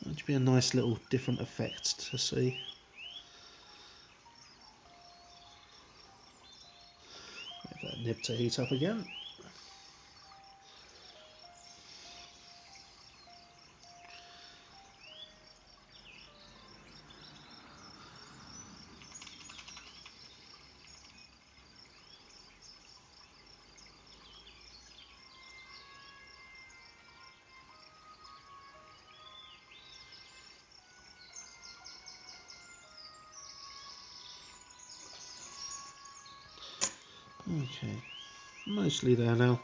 That should be a nice little different effect to see. Wait for that nib to heat up again. Okay, mostly there now.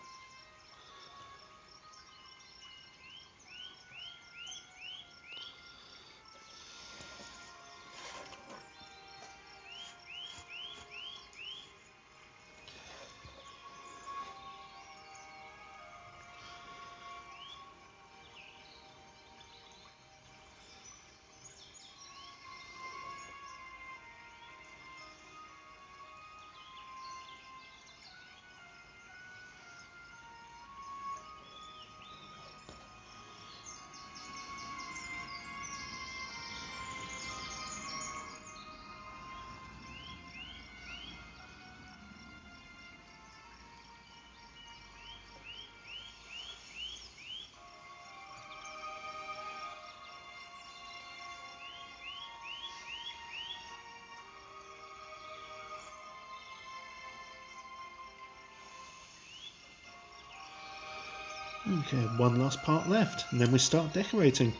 Okay, one last part left, and then we start decorating.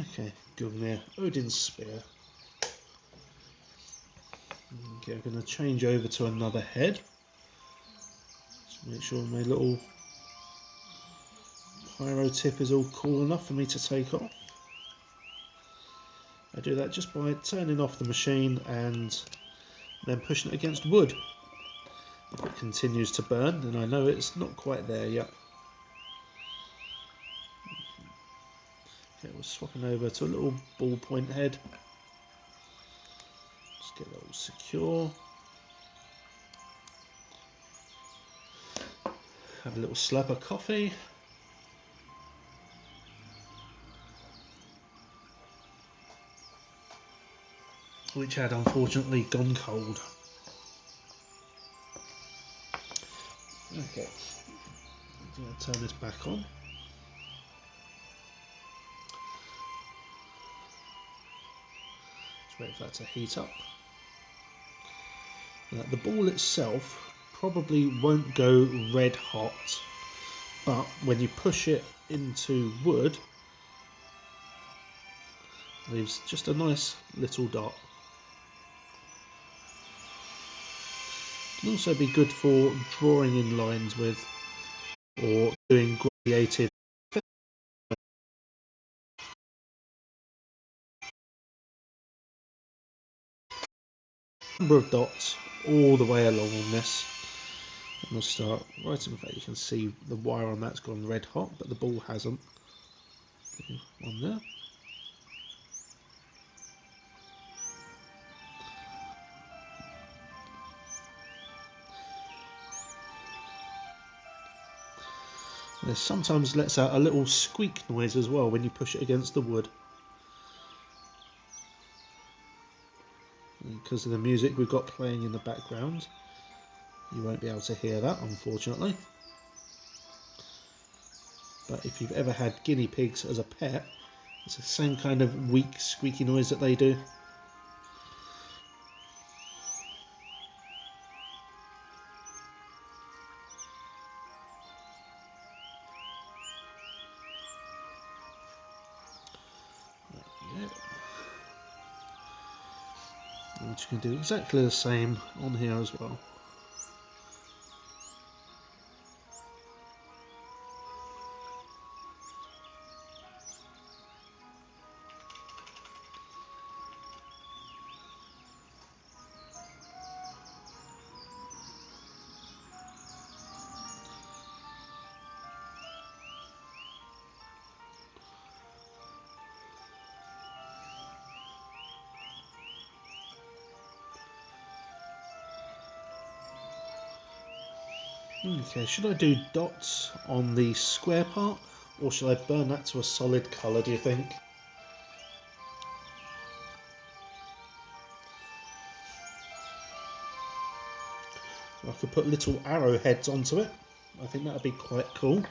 Okay, Gungnir, Odin's Spear. Okay, I'm going to change over to another head. Just make sure my little pyro tip is all cool enough for me to take off. I do that just by turning off the machine and then pushing it against wood. If it continues to burn, then I know it's not quite there yet. Okay, we're swapping over to a little ballpoint head. Just get that all secure. Have a little slab of coffee. Which had unfortunately gone cold. Okay, I'm going to turn this back on. Just wait for that to heat up. Now, the ball itself probably won't go red hot, but when you push it into wood, it leaves just a nice little dot. Can also be good for drawing in lines with, or doing gradiated number of dots all the way along on this. And we'll start right in fact. You can see the wire on that's gone red hot, but the ball hasn't. On there. This sometimes lets out a little squeak noise as well when you push it against the wood. And because of the music we've got playing in the background, you won't be able to hear that, unfortunately. But if you've ever had guinea pigs as a pet, it's the same kind of weak, squeaky noise that they do. And you can do exactly the same on here as well. Okay, should I do dots on the square part, or should I burn that to a solid colour, do you think? I could put little arrowheads onto it. I think that would be quite cool.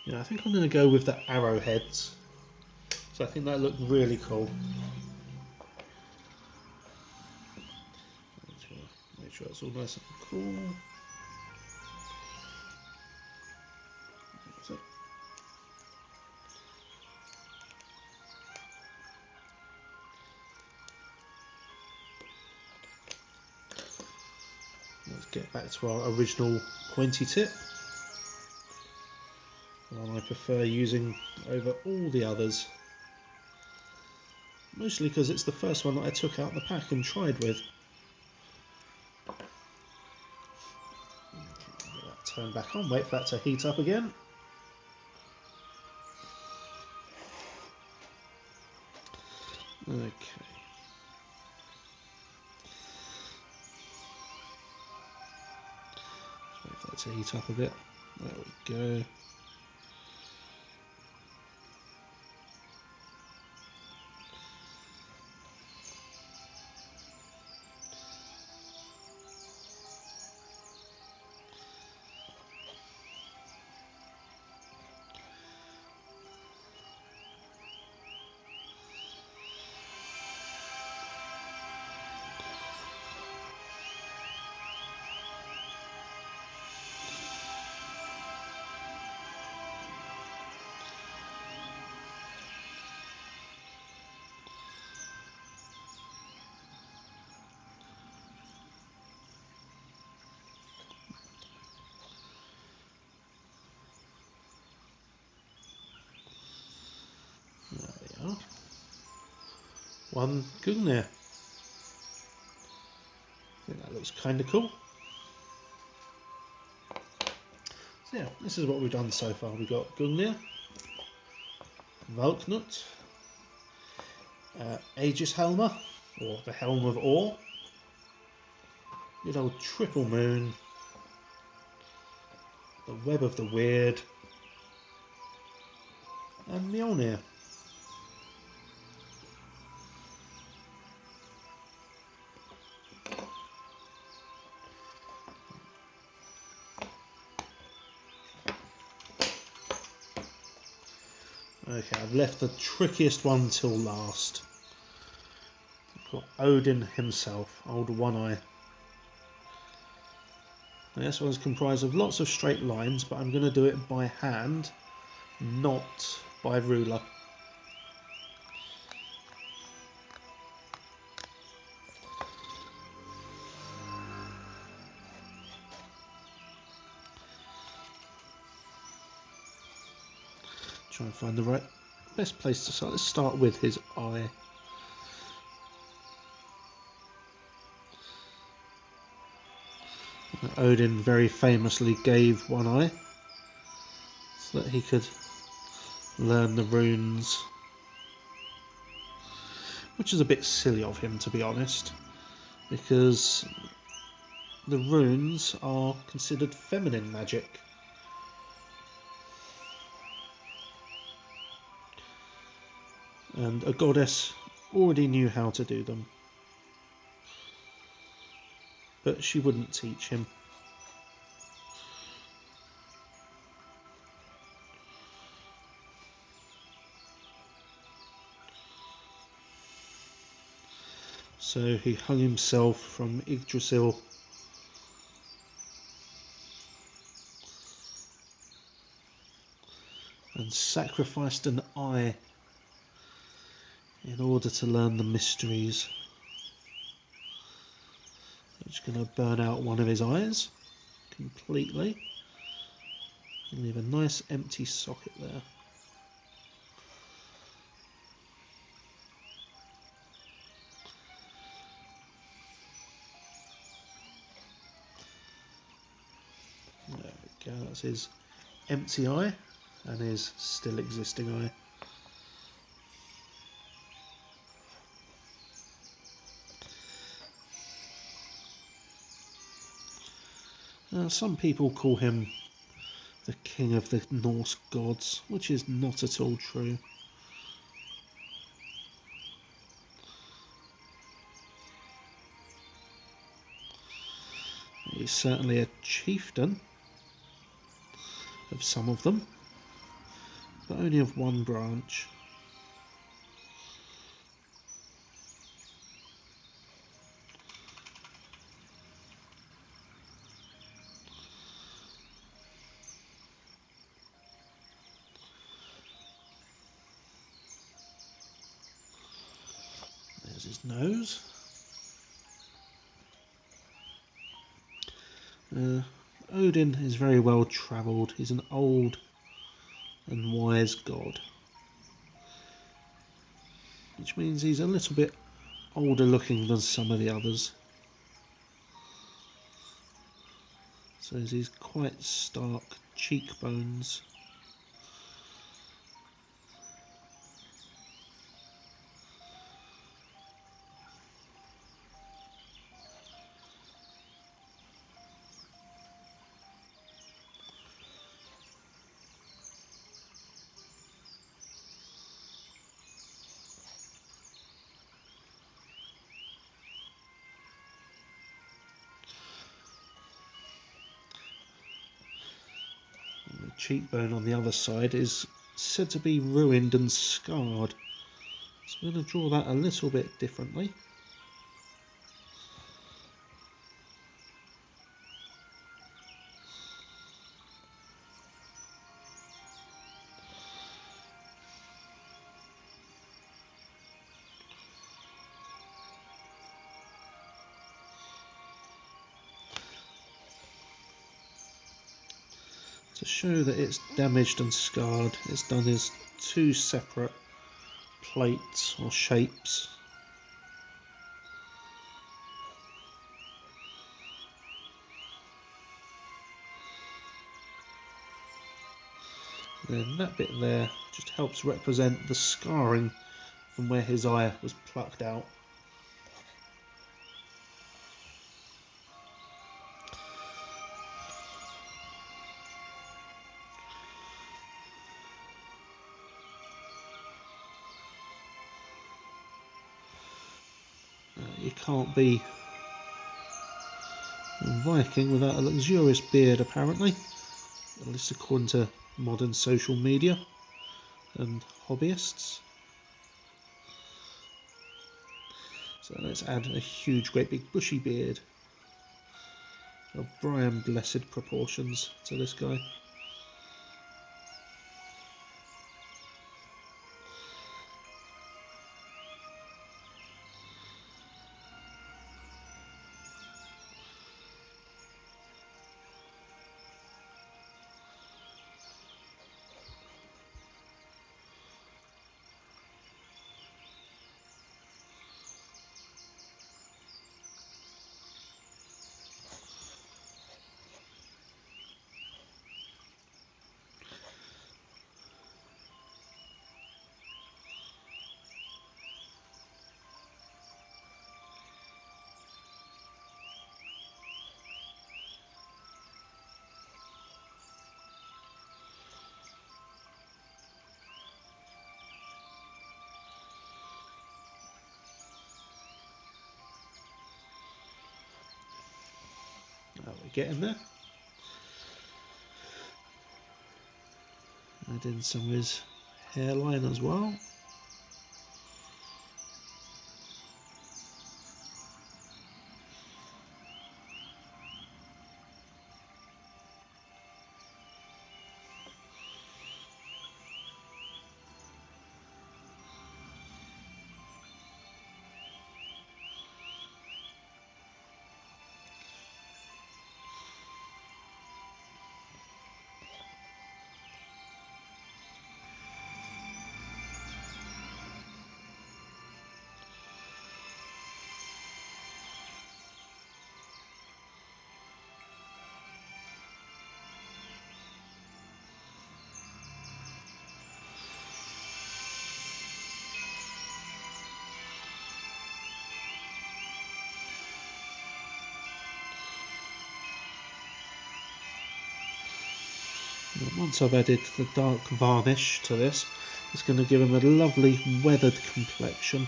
Yeah, I think I'm going to go with the arrowheads. So I think that looked really cool. Make sure it's all nice and cool. So, let's get back to our original pointy tip. The one I prefer using over all the others. Mostly because it's the first one that I took out the pack and tried with. Get that turned back on, wait for that to heat up again. Okay. Just wait for that to heat up a bit. There we go. one Gungnir. I think that looks kind of cool. So yeah, this is what we've done so far. We've got Gungnir, Valknut, Aegis Helmer, or the Helm of Ore, good old Triple Moon, the Web of the Weird, and Mjolnir. Okay, I've left the trickiest one till last. We've got Odin himself, old One Eye. Now, this one's comprised of lots of straight lines, but I'm going to do it by hand, not by ruler. Try and find the best place to start. Let's start with his eye. Odin very famously gave One Eye so that he could learn the runes, which is a bit silly of him, to be honest, because the runes are considered feminine magic. And a goddess already knew how to do them, but she wouldn't teach him. So he hung himself from Yggdrasil and sacrificed an eye in order to learn the mysteries. I'm just going to burn out one of his eyes completely and leave a nice empty socket there. There we go, that's his empty eye and his still existing eye. Some people call him the king of the Norse gods, which is not at all true. He's certainly a chieftain of some of them, but only of one branch. There's his nose. Odin is very well travelled. He's an old and wise god, which means he's a little bit older looking than some of the others. So he's quite stark cheekbones. Cheekbone on the other side is said to be ruined and scarred, so I'm going to draw that a little bit differently. To show that it's damaged and scarred, it's done as two separate plates or shapes Then that bit there just helps represent the scarring from where his eye was plucked out. You can't be a Viking without a luxurious beard, apparently, at least according to modern social media and hobbyists. So let's add a huge, great big bushy beard of Brian Blessed proportions to this guy. We're getting there. Add in some of his hairline as well. Once I've added the dark varnish to this, it's going to give him a lovely weathered complexion.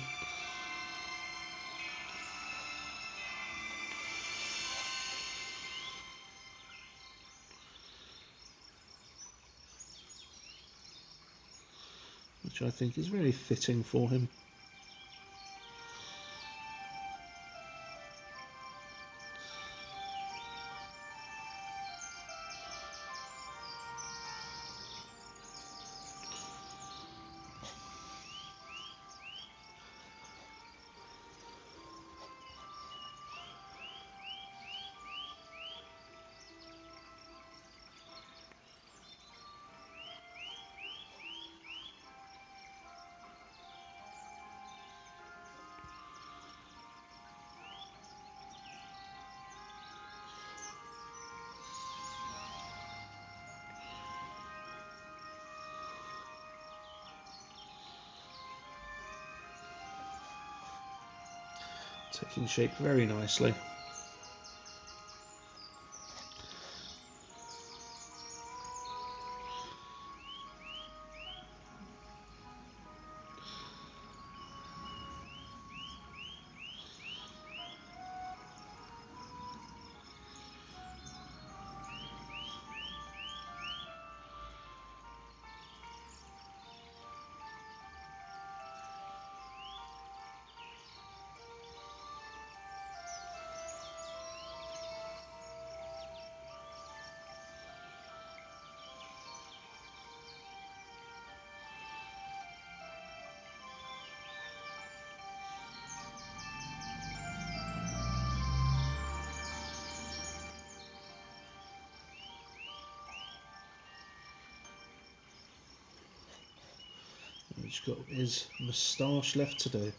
Which I think is very fitting for him. Taking shape very nicely. He's got his moustache left to do.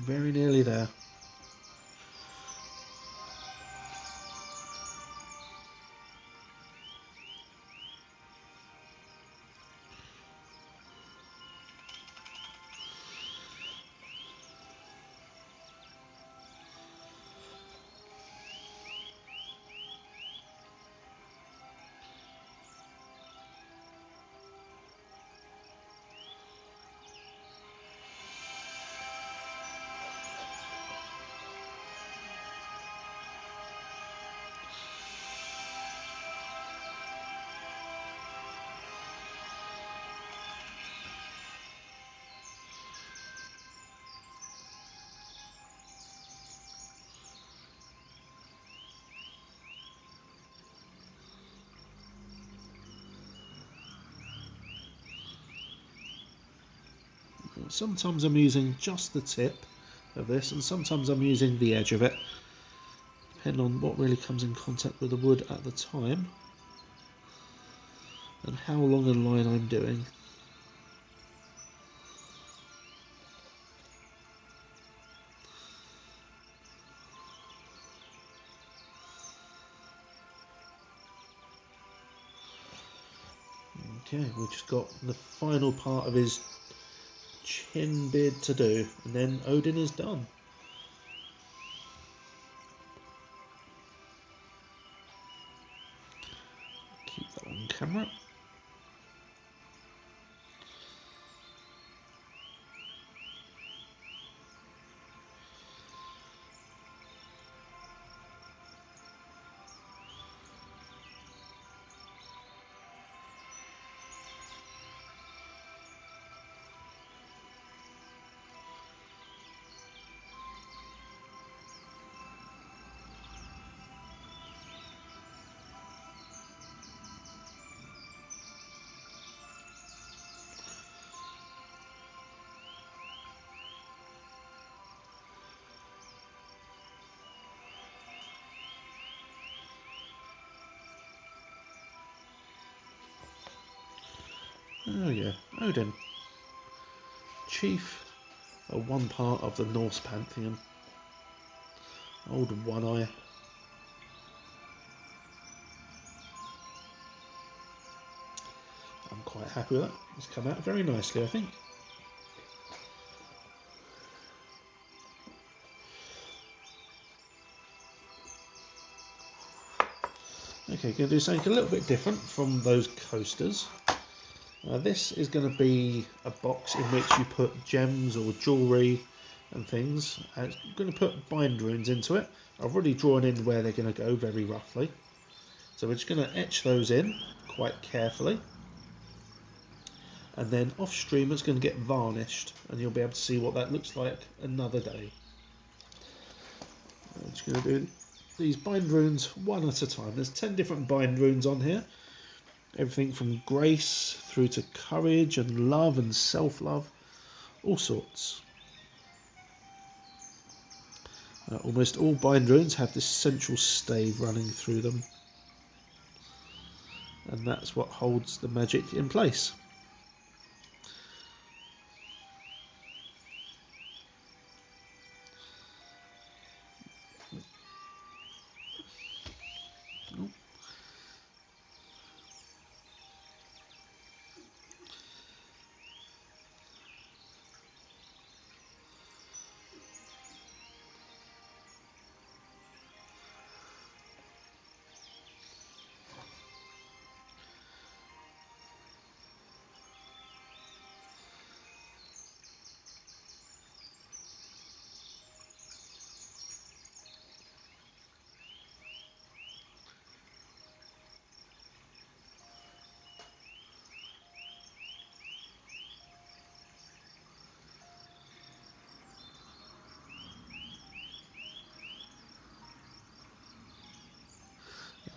very nearly there. Sometimes I'm using just the tip of this, and sometimes I'm using the edge of it, depending on what really comes in contact with the wood at the time and how long a line I'm doing. Okay, we've just got the final part of his chin beard to do, and then Odin is done. Keep that on camera. Oh yeah, Odin, chief of one part of the Norse pantheon. Old One Eye. I'm quite happy with that. It's come out very nicely, I think. Okay, going to do something a little bit different from those coasters. This is going to be a box in which you put gems or jewellery and things. I'm going to put bind runes into it. I've already drawn in where they're going to go very roughly. So we're just going to etch those in quite carefully. And then off stream it's going to get varnished, and you'll be able to see what that looks like another day. I'm just going to do these bind runes one at a time. There's 10 different bind runes on here. Everything from grace through to courage and love and self-love, all sorts. Almost all bind runes have this central stave running through them, and that's what holds the magic in place.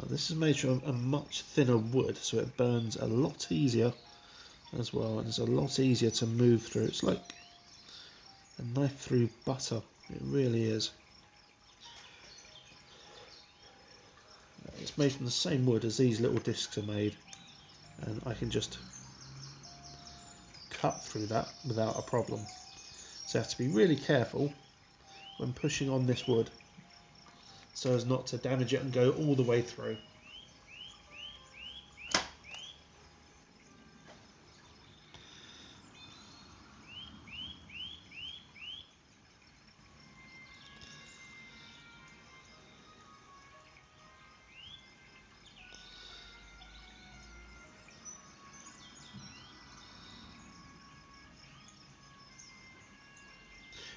This is made from a much thinner wood, so it burns a lot easier as well, and it's a lot easier to move through. It's like a knife through butter, it really is. It's made from the same wood as these little discs are made, and I can just cut through that without a problem. So you have to be really careful when pushing on this wood, so as not to damage it and go all the way through.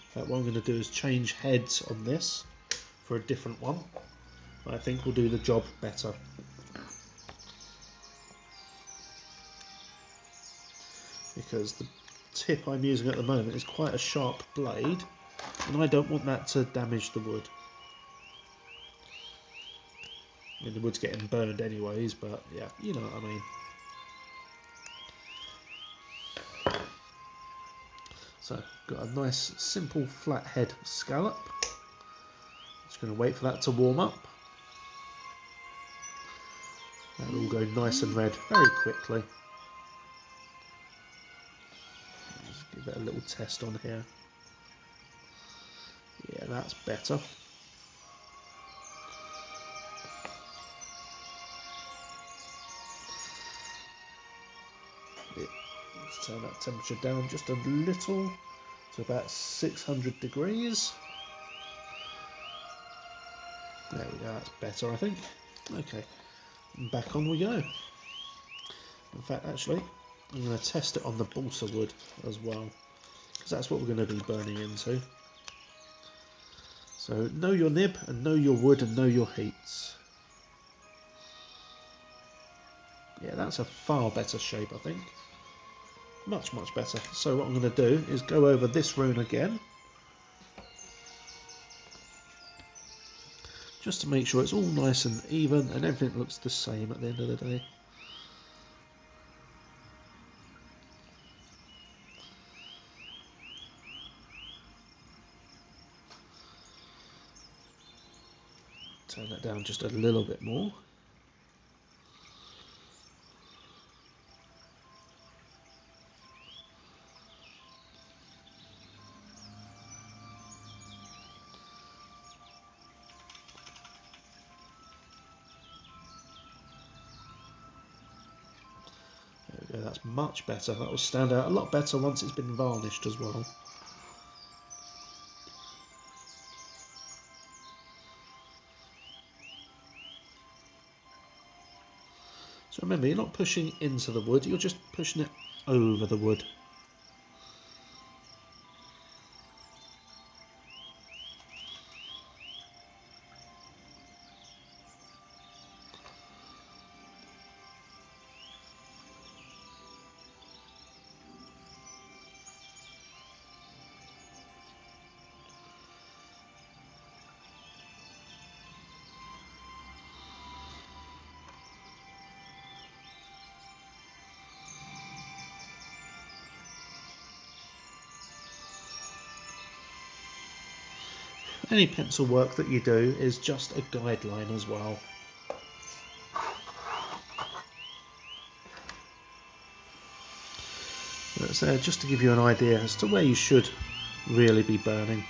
In fact, what I'm going to do is change heads on this for a different one. I think will do the job better. Because the tip I'm using at the moment is quite a sharp blade, and I don't want that to damage the wood. I mean, the wood's getting burned anyways, but yeah, you know what I mean. So, got a nice simple flathead scallop. Just going to wait for that to warm up. That'll all go nice and red very quickly. Just give it a little test on here. Yeah, that's better. Let's turn that temperature down just a little to about 600 degrees. There we go, that's better I think. Okay, back on we go. In fact, actually, I'm going to test it on the balsa wood as well, because that's what we're going to be burning into. So know your nib and know your wood and know your heats. Yeah, that's a far better shape I think. Much better. So what I'm going to do is go over this rune again, just to make sure it's all nice and even and everything looks the same at the end of the day. Turn that down just a little bit more. There we go, that's much better. That will stand out a lot better once it's been varnished as well. So remember, you're not pushing into the wood, you're just pushing it over the wood. Any pencil work that you do is just a guideline as well. That's there just to give you an idea as to where you should really be burning.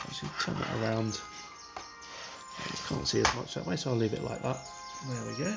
Actually, turn that around. You can't see as much that way, so I'll leave it like that. There we go.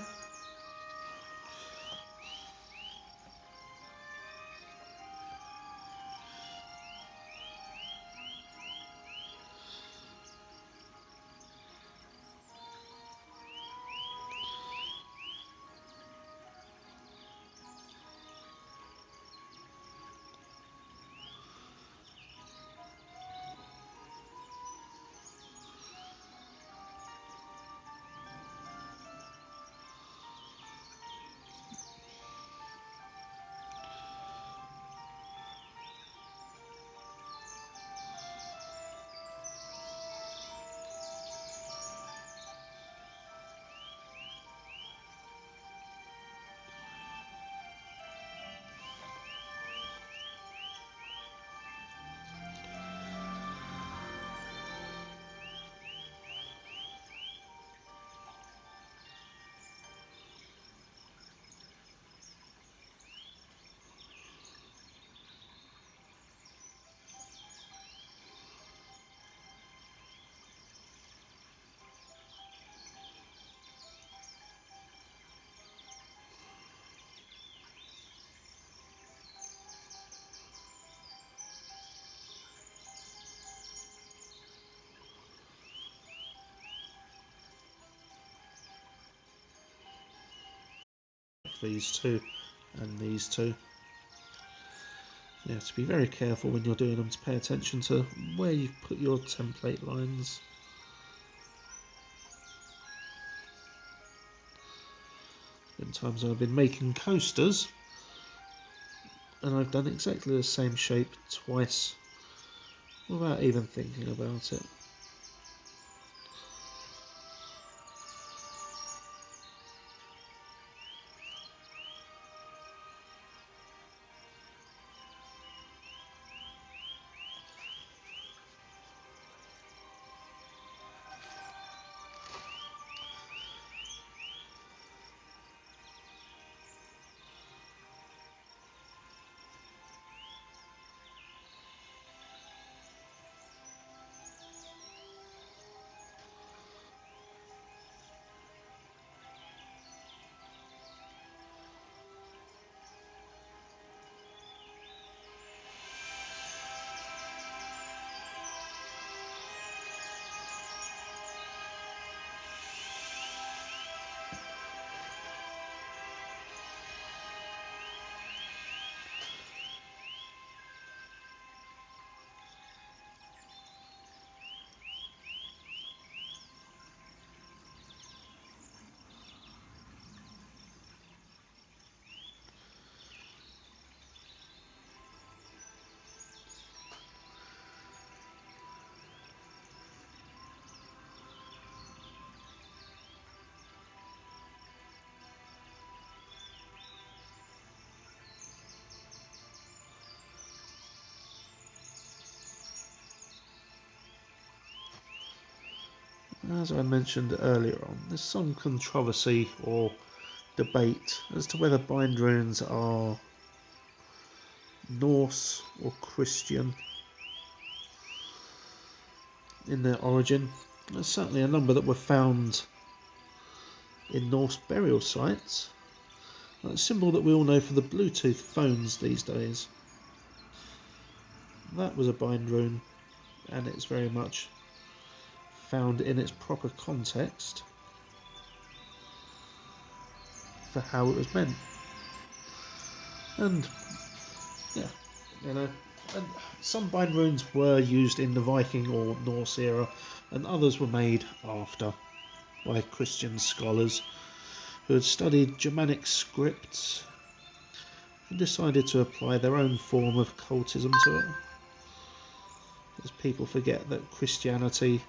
these two and these two. You have to be very careful when you're doing them to pay attention to where you've put your template lines. In times I've been making coasters and I've done exactly the same shape twice without even thinking about it. As I mentioned earlier on, there's some controversy or debate as to whether bind runes are Norse or Christian in their origin. There's certainly a number that were found in Norse burial sites. That symbol that we all know for the Bluetooth phones these days. That was a bind rune, and it's very much found in its proper context for how it was meant. And yeah, you know, and some bind runes were used in the Viking or Norse era, and others were made after by Christian scholars who had studied Germanic scripts and decided to apply their own form of cultism to it. As people forget that Christianity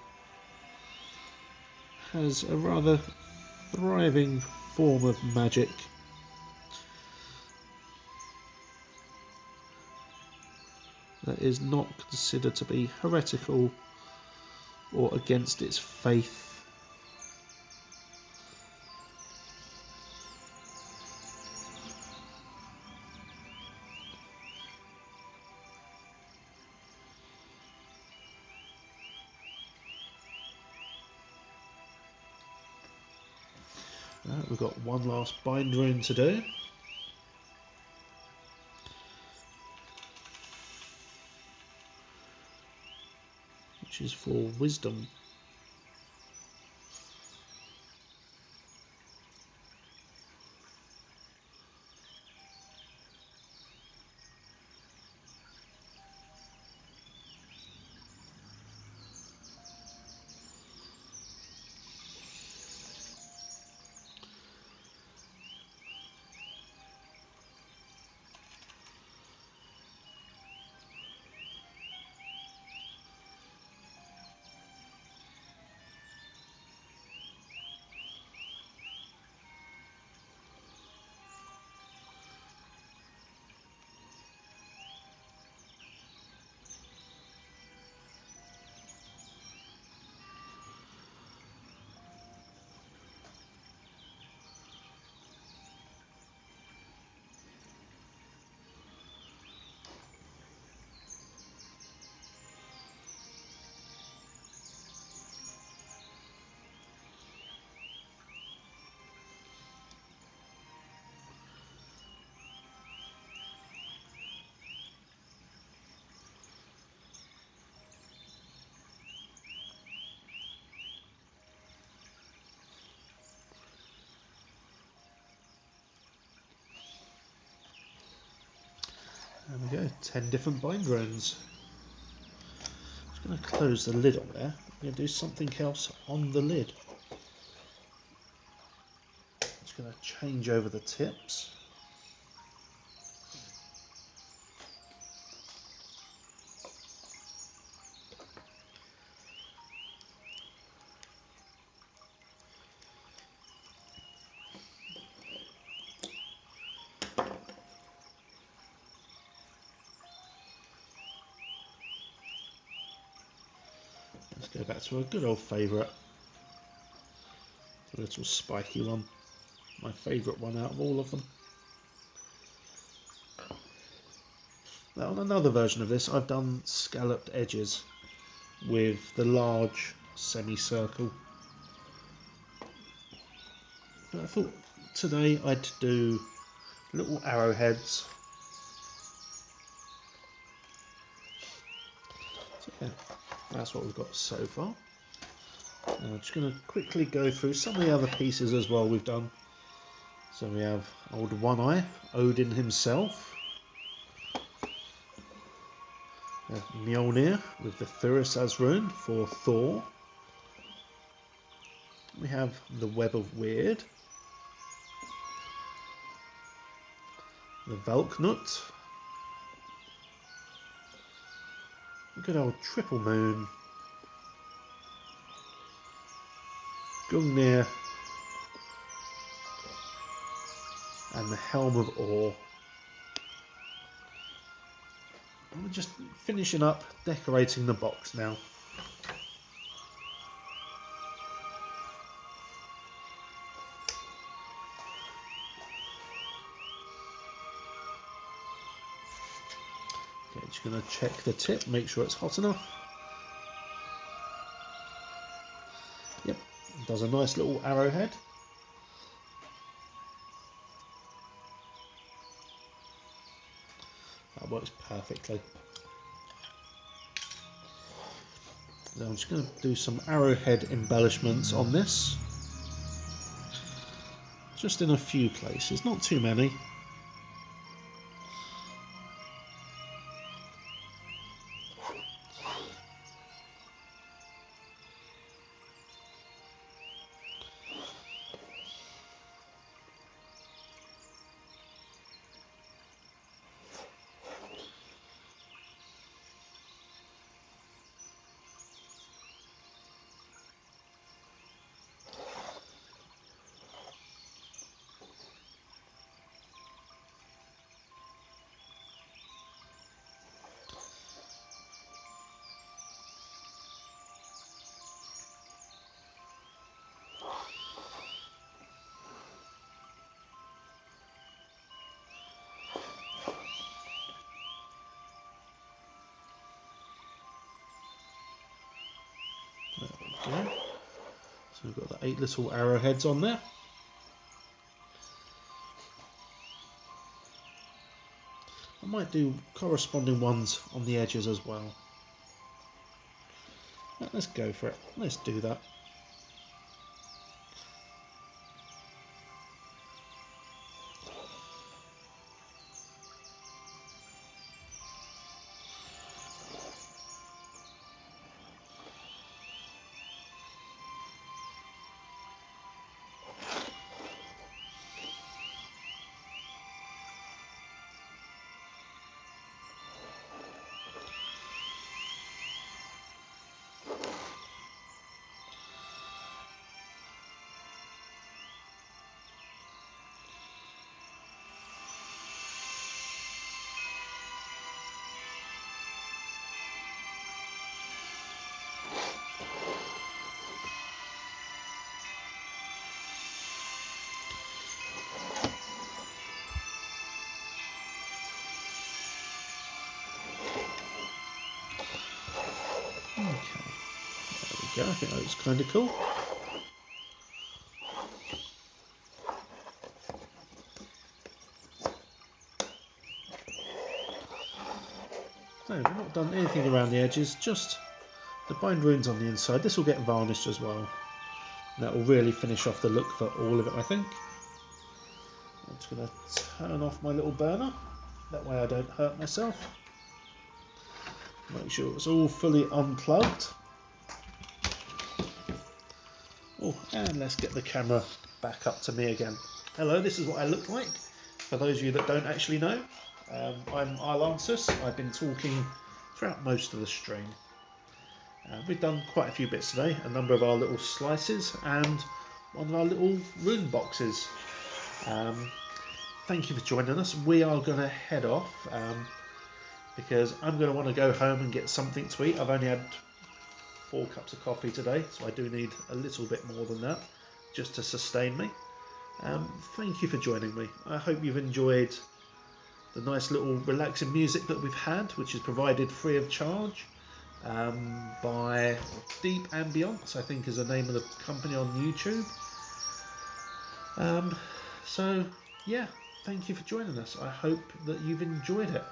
has a rather thriving form of magic that is not considered to be heretical or against its faith. We've got one last bind rune to do. Which is for wisdom. There we go, 10 different bind runes. Just going to close the lid on there. I'm going to do something else on the lid. Just going to change over the tips. Let's go back to our good old favourite, the little spiky one, my favourite one out of all of them. Now on another version of this I've done scalloped edges with the large semicircle, but I thought today I'd do little arrowheads. So yeah, that's what we've got so far. Now I'm just going to quickly go through some of the other pieces as well we've done. So we have old One Eye, Odin himself. Mjolnir with the Thurisaz rune for Thor. We have the Web of Weird. The Valknut. The good old Triple Moon. Gungnir. And the Helm of Ore. And we're just finishing up decorating the box now. Okay, just going to check the tip, make sure it's hot enough. Yep, does a nice little arrowhead. That works perfectly. Now I'm just going to do some arrowhead embellishments on this. Just in a few places, not too many. There we go. So we've got the 8 little arrowheads on there. I might do corresponding ones on the edges as well. Let's go for it. Let's do that. Okay, there we go. I think that looks kind of cool. So we've not done anything around the edges, just the bind runes on the inside. This will get varnished as well. And that will really finish off the look for all of it, I think. I'm just going to turn off my little burner. That way I don't hurt myself. Make sure it's all fully unplugged. Oh, and let's get the camera back up to me again. Hello, this is what I look like. For those of you that don't actually know, I'm Arlantus. I've been talking throughout most of the stream. We've done quite a few bits today, a number of our little slices and one of our little rune boxes. Thank you for joining us. We are going to head off because I'm going to want to go home and get something to eat. I've only had 4 cups of coffee today, so I do need a little bit more than that just to sustain me. Thank you for joining me. I hope you've enjoyed the nice little relaxing music that we've had, which is provided free of charge by Deep Ambience, I think is the name of the company on YouTube. So yeah, thank you for joining us. I hope that you've enjoyed it.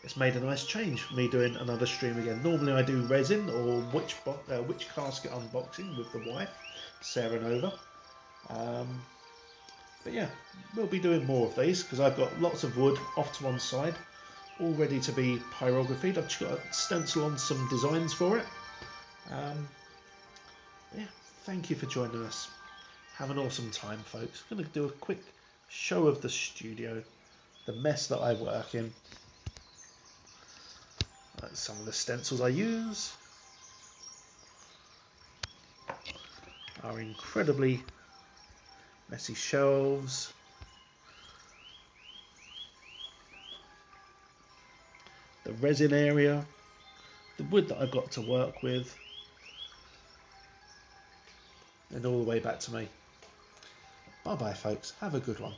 It's made a nice change for me doing another stream again. Normally I do resin or witch casket unboxing with the wife, Sarah Nova. But yeah, we'll be doing more of these because I've got lots of wood off to one side, all ready to be pyrographied. I've just got to stencil on some designs for it. Yeah, thank you for joining us. Have an awesome time, folks. I'm going to do a quick show of the studio, the mess that I work in. That's some of the stencils I use. Our incredibly messy shelves. The resin area. The wood that I've got to work with. And all the way back to me. Bye bye, folks. Have a good one.